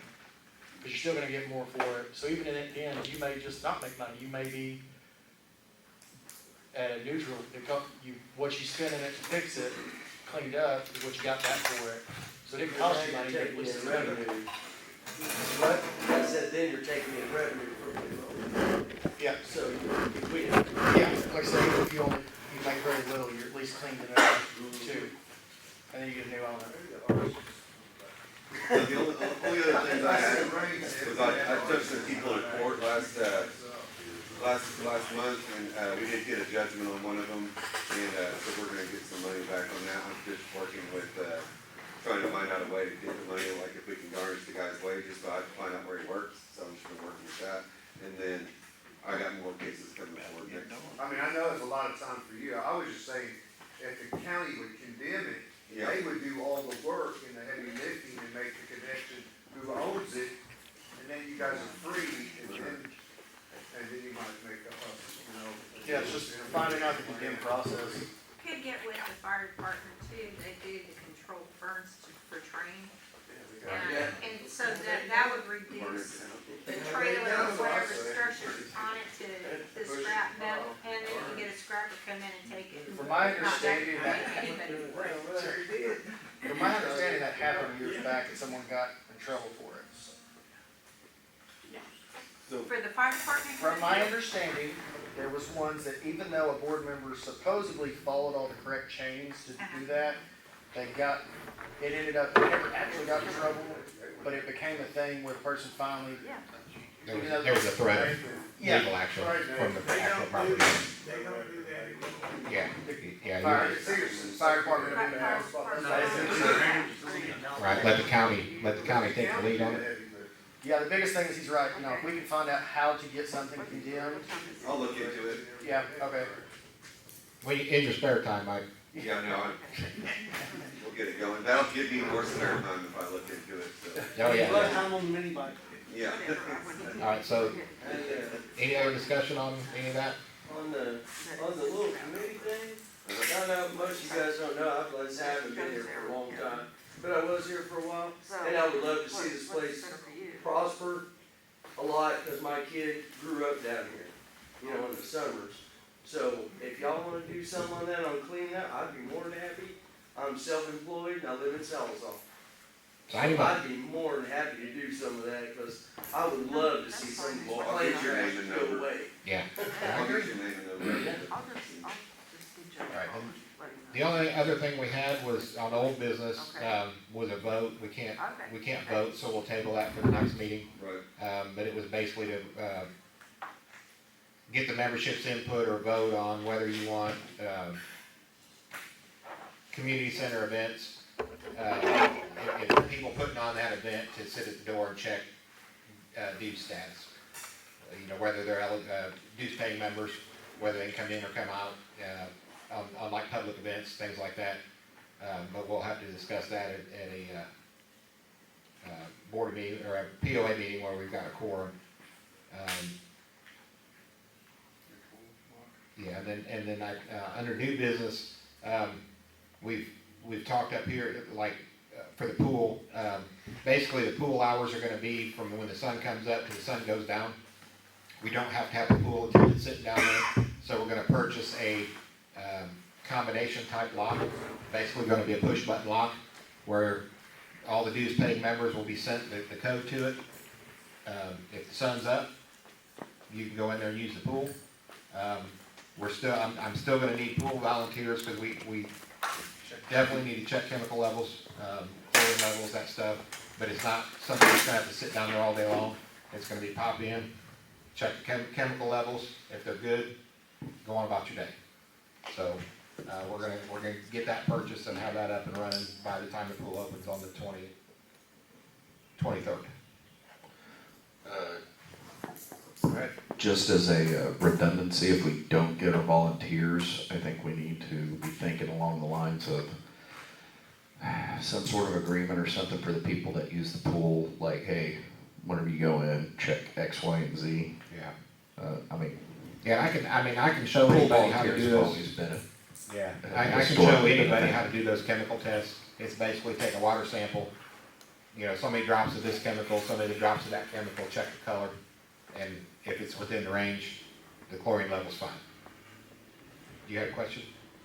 Because you're still gonna get more for it. So even in the end, you may just not make money. You may be at a neutral. What you spend in it to fix it, cleaned up, is what you got back for it. So it didn't cost you money, but at least it's revenue. But, I said, then you're taking in revenue from the yeah, so if we, yeah, like I said, even if you make very little, you're at least cleaning it up too. And then you get a new owner. The only other things I had was I took some people to court last month, and we did get a judgment on one of them, and so we're gonna get some money back on that. I'm just working with, trying to find out a way to get the money, like if we can garnish the guy's wages, but I have to find out where he works, so I'm just been working with that. And then I got more cases coming forward next. I mean, I know it's a lot of time for you. I was just saying, the county would condemn it. Yeah. They would do all the work and the heavy lifting and make the connection who owns it, and then you guys are free, and then you might make a fuss, you know. Yeah, it's just finding out the condemned process. Could get with the fire department too, they do the controlled burns for training. And so that would reduce the trailer or whatever structure's on it to scrap metal, and then you can get a scrapper come in and take it. From my Not that- understanding, that, anybody. from my understanding, that happened years back and someone got in trouble for it. For the fire department? From my understanding, there was ones that even though a board member supposedly followed all the correct chains to do that, it ended up, they never actually got in trouble, but it became a thing where the person finally, Yeah. There was a threat of Yeah. legal action from the actual property. They don't do that anymore. Yeah, fire, you're- fire department would do that. right, let the county take the lead on it. Yeah, the biggest thing is he's right, you know, if we can find out how to get something condemned, I'll look into it. yeah, okay. Well, in your spare time, Mike. Yeah, no, we'll get it going. That'll give me more spare time if I look into it, so, Oh, yeah. I'm on the mini bike. yeah. All right, so any other discussion on any of that? On the little committee thing, I know most of you guys don't know, I haven't been here for a long time, but I was here for a while, and I would love to see this place prosper a lot, cause my kid grew up down here, you know, in the summers. So if y'all wanna do something on that, on cleaning up, I'd be more than happy. I'm self-employed and I live in Sallisaw. So anybody, I'd be more than happy to do some of that, cause I would love to see some of these Well, I'll plain get your trash name and go number. away. yeah. I'll get your name and number. I'll just get you. All right, I'll and just let The you know. only other thing we had was on old business, Okay. was a vote. We can't Okay. vote, so we'll table that for the next meeting. Right. But it was basically to, get the membership's input or vote on whether you want, community center events. If people putting on that event to sit at the door and check, due status. You know, whether they're, dues paying members, whether they can come in or come out, on like public events, things like that. But we'll have to discuss that at a, board meeting, or a POA meeting where we've got a quorum. Yeah, and then under new business, we've talked up here, like, for the pool, basically the pool hours are gonna be from when the sun comes up to the sun goes down. We don't have to have the pool attendant sitting down there, so we're gonna purchase a, combination type lock. Basically gonna be a push button lock, where all the dues paying members will be sent the code to it. If the sun's up, you can go in there and use the pool. I'm still gonna need pool volunteers, cause we definitely need to check chemical levels, chlorine levels, that stuff. But it's not something that's gonna have to sit down there all day long. It's gonna be pop in, check the chemical levels. If they're good, go on about your day. So, we're gonna get that purchased and have that up and running by the time the pool opens on the 23rd. Just as a redundancy, if we don't get our volunteers, I think we need to be thinking along the lines of some sort of agreement or something for the people that use the pool, like, hey, whenever you go in, check X, Y, and Z. Yeah. Yeah, I can show pool anybody how to volunteers do have those. always been a Yeah, a I can historic show anybody thing. how to do those chemical tests. It's basically take a water sample, you know, somebody drops of this chemical, somebody drops of that chemical, check the color, and if it's within the range, the chlorine level's fine. You had a question?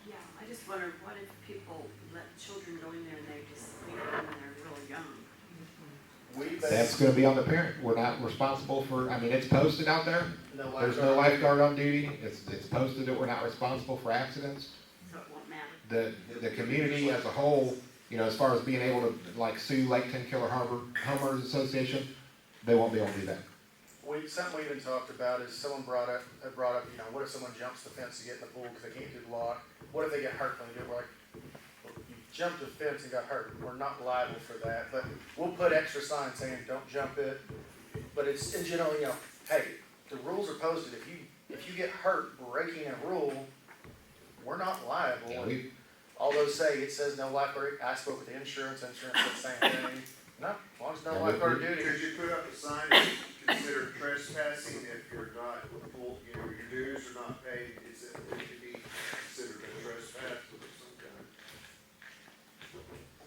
Yeah, I just wondered, what if people let children go in there and they just leave them when they're real young? That's gonna be on the parent. We're not responsible for, it's posted out there. No There's no lifeguard on duty. It's posted that we're not responsible for accidents. So it won't matter. The community as a whole, you know, as far as being able to like sue Lake Tenkiller Harbor Homeowners Association, they won't be able to do that. Something we even talked about is someone brought up, you know, what if someone jumps the fence to get in the pool because they can't do the lock? What if they get hurt when they do it? Like, you jumped the fence and got hurt, we're not liable for that, but we'll put extra signs saying, don't jump it. But it's in general, you know, hey, the rules are posted, if you get hurt breaking a rule, we're not liable. Yeah, all those say, it says no lifeguard, I spoke with the insurance said the same thing. No, as long as no lifeguard duty. Could you put up a sign that considered trespassing if you're not, full, you know, your dues are not paid, is it to be considered a trespass of some kind?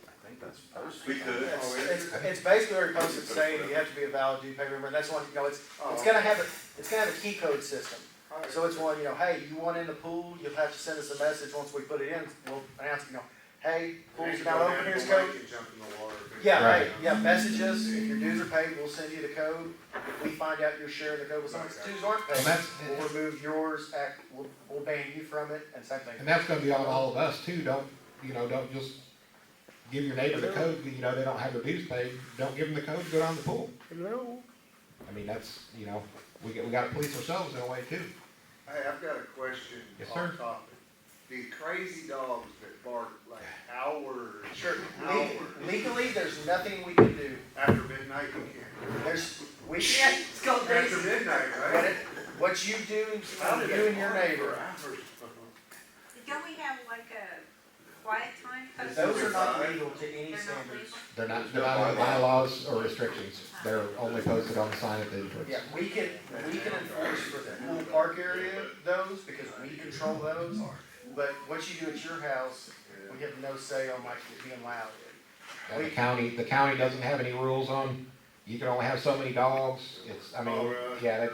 I think that's posted. We could. It's basically already posted saying you have to be a valid due pay member, and that's one, you know, it's gonna have a key code system. So it's one, you know, hey, you want in the pool, you'll have to send us a message once we put it in, we'll announce, you know, hey, pool's now open, here's code. Jump in the water. Yeah, Right. right, yeah, message us, if your dues are paid, we'll send you the code. If we find out you're sharing the code with someone's dues aren't And paid, that's, we'll remove yours, we'll ban you from it, and same thing. and that's gonna be on all of us too, don't just give your neighbor the code, you know, they don't have their dues paid, don't give them the code, go down the pool. Hello? I mean, that's, you know, we gotta police ourselves in a way too. Hey, I've got a question Yes, on sir. topic. The crazy dogs that bark like hours. Sure, Hours. legally, there's nothing we can do. After midnight, you can't. We Yeah, it's called After daisy. midnight, right? what you do, you and your neighbor. Don't we have like a quiet time posted? Those are not legal to any They're not standards. legal? They're not in bylaws or restrictions, they're only posted on the sign at the entrance. Yeah, we can enforce for the pool park area those, because we control those, but what you do at your house, we have no say on like it being loud. And the county doesn't have any rules on, you can only have so many dogs, it's, I mean, Oh, really? yeah,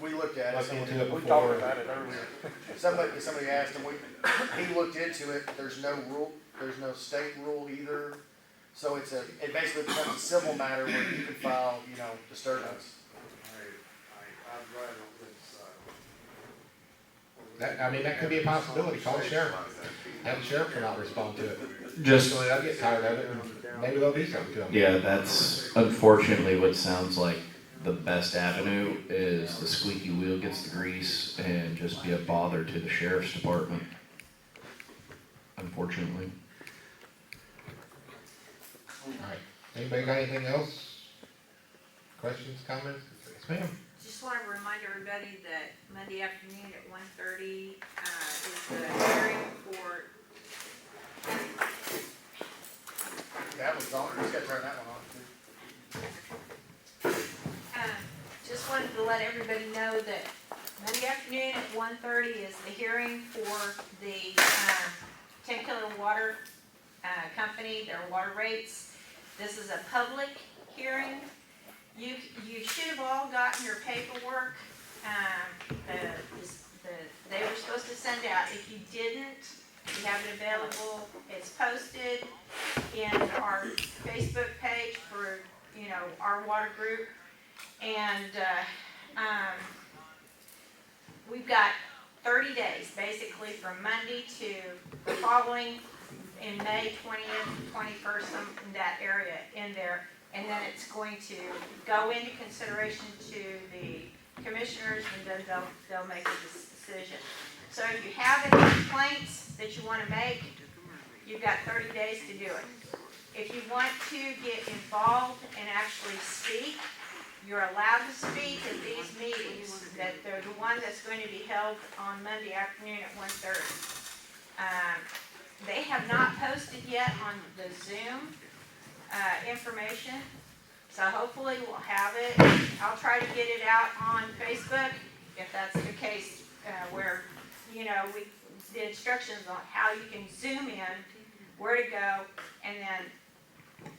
We looked at it, Looked into it we before. talked about it earlier. Somebody asked him, he looked into it, there's no rule, there's no state rule either. So it basically becomes a civil matter where you can file, you know, disturbance. I'd rather on this side. that could be a possibility, call the sheriff, have the sheriff come out and respond to it. Just, So they'll get tired of it, and maybe they'll do something to them. yeah, that's unfortunately what sounds like the best avenue is the squeaky wheel gets the grease and just be a bother to the sheriff's department. Unfortunately. Alright, anybody got anything else? Questions, comments? Yes, ma'am. Just want to remind everybody that Monday afternoon at 1:30 is the hearing for, That was on, just gotta turn that one off too. just wanted to let everybody know that Monday afternoon at 1:30 is the hearing for the 10 Killer Water Company, their water rates. This is a public hearing. You should have all gotten your paperwork. They were supposed to send out. If you didn't, we have it available. It's posted in our Facebook page for, you know, our water group. And we've got 30 days, basically from Monday to the following, in May 20th, 21st, in that area in there. And then it's going to go into consideration to the commissioners, and then they'll make a decision. So if you have any complaints that you want to make, you've got 30 days to do it. If you want to get involved and actually speak, you're allowed to speak at these meetings, that they're the one that's going to be held on Monday afternoon at 1:30. They have not posted yet on the Zoom information, so hopefully we'll have it. I'll try to get it out on Facebook, if that's the case, where, you know, the instructions on how you can Zoom in, where to go, and then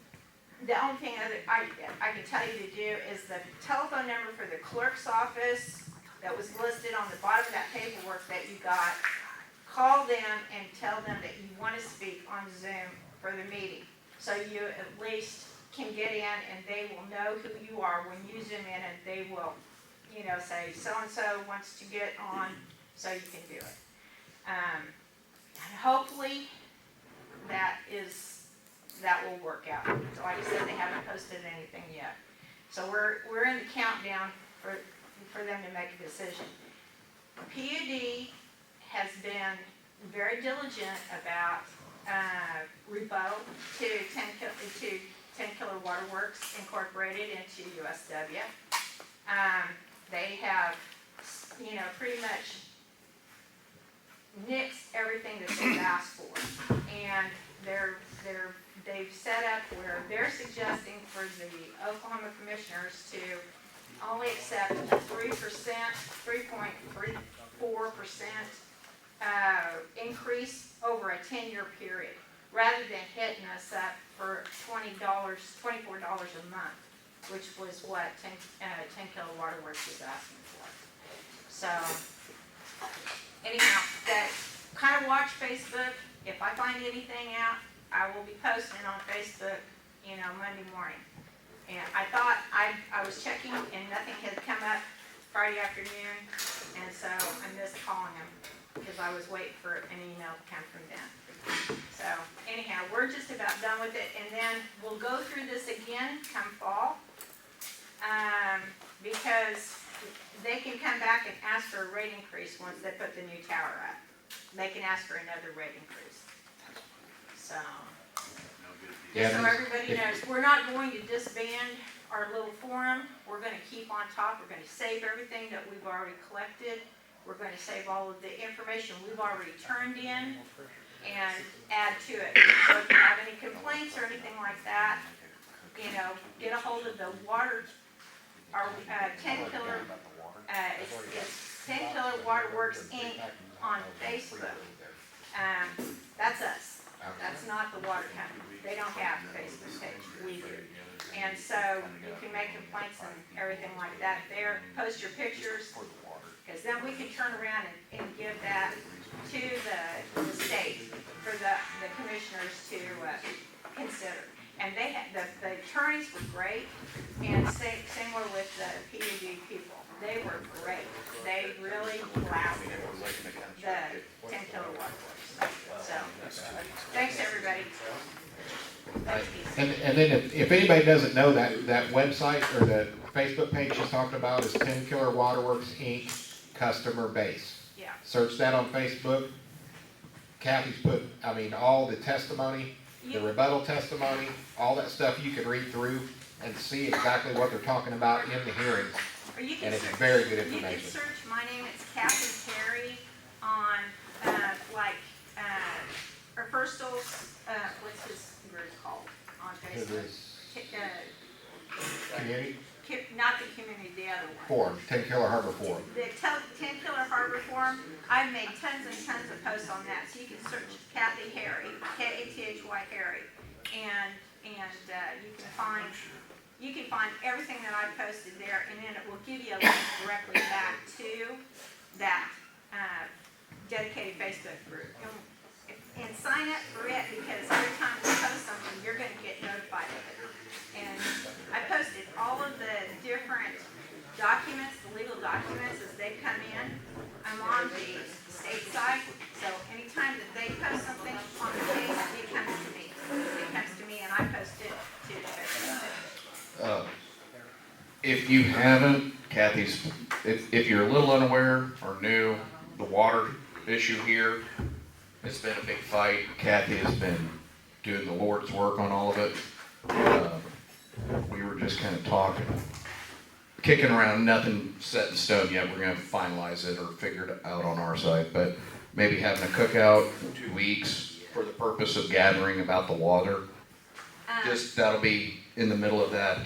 the only thing I can tell you to do is the telephone number for the clerk's office that was listed on the bottom of that paperwork that you got. Call them and tell them that you want to speak on Zoom for the meeting. So you at least can get in and they will know who you are when you Zoom in, and they will, you know, say so-and-so wants to get on, so you can do it. And hopefully that will work out. So like I said, they haven't posted anything yet. So we're in the countdown for them to make a decision. PUD has been very diligent about rebuttal to 10 Killer Waterworks Incorporated into USW. They have, you know, pretty much nix everything that they've asked for. And they've set up where they're suggesting for the Oklahoma commissioners to only accept a 3%, 3.34% increase over a 10-year period, rather than hitting us up for $24 a month, which was what 10 Kilowatt Works was asking for. So, anyhow, that kind of watch Facebook. If I find anything out, I will be posting on Facebook, Monday morning. And I thought, I was checking and nothing had come up Friday afternoon, and so I missed calling them because I was waiting for an email to come from them. So anyhow, we're just about done with it, and then we'll go through this again come fall, because they can come back and ask for a rate increase once they put the new tower up. They can ask for another rate increase. So, Yeah, just so everybody knows, we're not going to disband our little forum. We're gonna keep on top. We're gonna save everything that we've already collected. We're gonna save all of the information we've already turned in and add to it. So if you have any complaints or anything like that, get a hold of the water, our 10 Killer, it's 10 Killer Water Works Inc. on Facebook. That's us. That's not the water company. They don't have a Facebook page. We do. And so you can make complaints and everything like that there. Post your pictures, because then we can turn around and give that to the state for the commissioners to consider. And they had, the attorneys were great, and similar with the PUD people. They were great. They really blasted the 10 Kilowatt Works. So, thanks everybody. And then if anybody doesn't know, that website or the Facebook page she's talking about is 10 Killer Waterworks Inc. Customer Base. Yeah. Search that on Facebook. Kathy's put, all the testimony, the rebuttal testimony, all that stuff you can read through and see exactly what they're talking about in the hearings. Or you can And it's search, very good you can information. search my name, it's Kathy Terry on, or Firstals, what's his group called on It Facebook? is community Not the community, the other one. forum, 10 Killer Harbor Forum. The 10 Killer Harbor Forum, I've made tons and tons of posts on that, so you can search Kathy Harry, Kathy Harry, and you can find everything that I posted there, and then it will give you a link directly back to that dedicated Facebook group. And sign up for it, because every time we post something, you're gonna get notified of it. And I posted all of the different documents, the legal documents as they come in. I'm on the state side, so anytime that they post something on the case, it comes to me. It comes to me and I post it to the Facebook. If you haven't, Kathy's, if you're a little unaware or new, the water issue here, it's been a big fight. Kathy has been doing the Lord's work on all of it. We were just kind of talking, kicking around, nothing set in stone yet. We're going to finalize it or figure it out on our side, but maybe having a cookout in 2 weeks for the purpose of gathering about the water. Just that'll be in the middle of that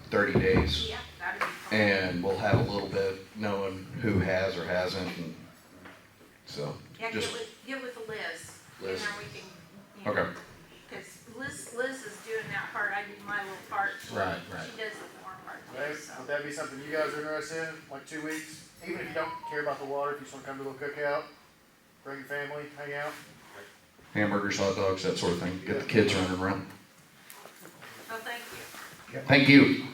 30 days. Yeah, that'd be fun. And we'll have a little bit knowing who has or hasn't. And so Yeah, just get with Liz. Liz. And then we can, okay. Because Liz is doing that part, I do my little part. Right. She does the form part Would too, so. that be something you guys are interested in, like 2 weeks? Even if you don't care about the water, if you just wanna come to a little cookout, bring your family, hang out? Hamburgers, hot dogs, that sort of thing. Get the kids running around. Oh, thank you. Thank you.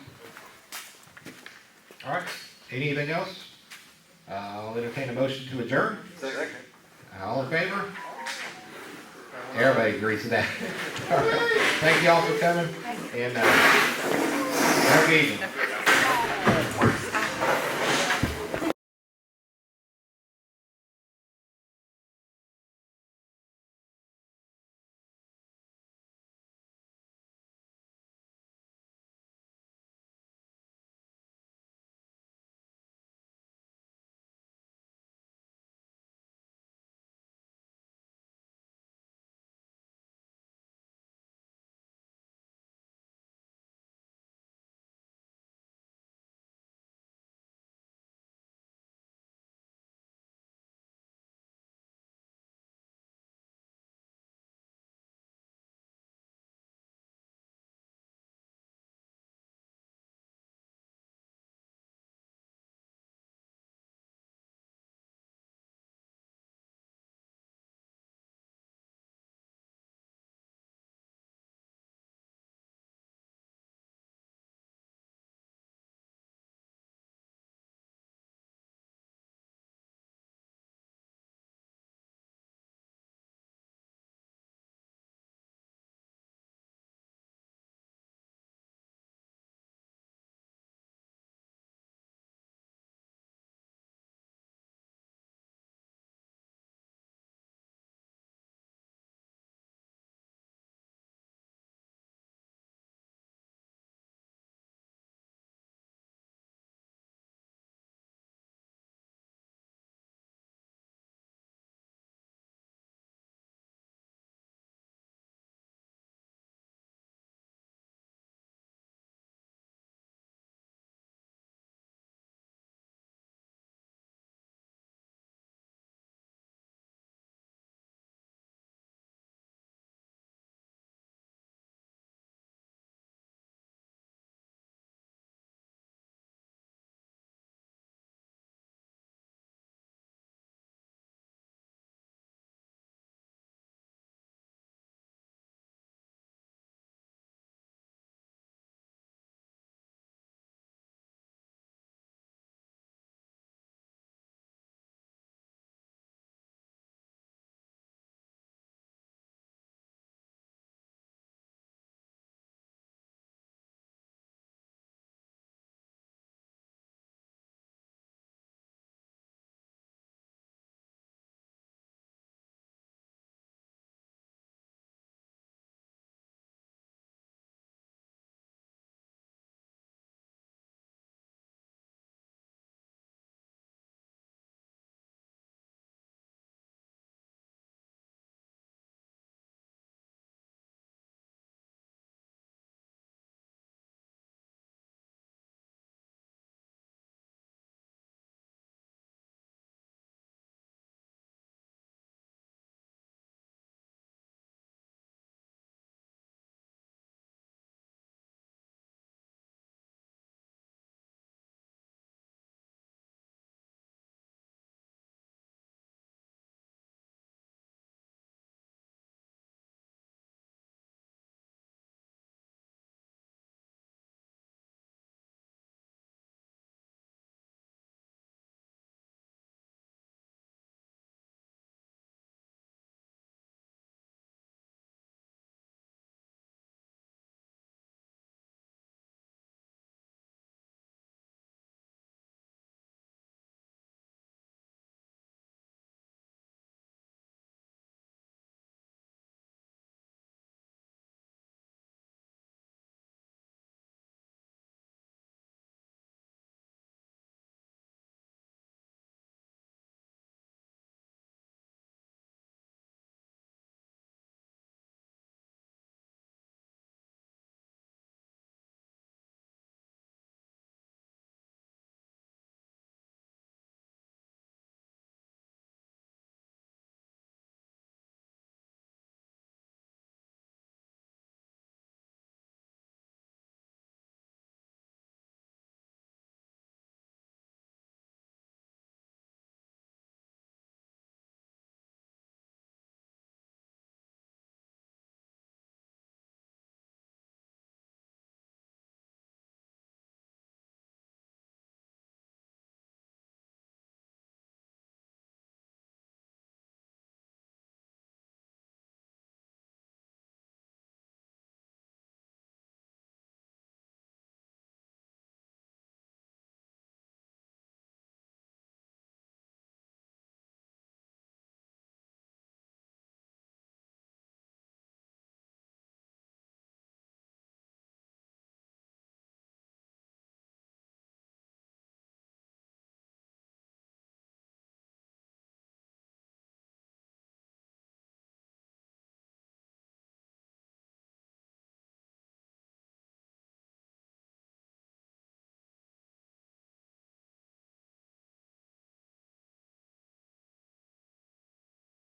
All right. Anything else? I'll entertain a motion to adjourn. Second. All in favor? Everybody agrees to that. All right. Thank you all for coming, and have a good evening.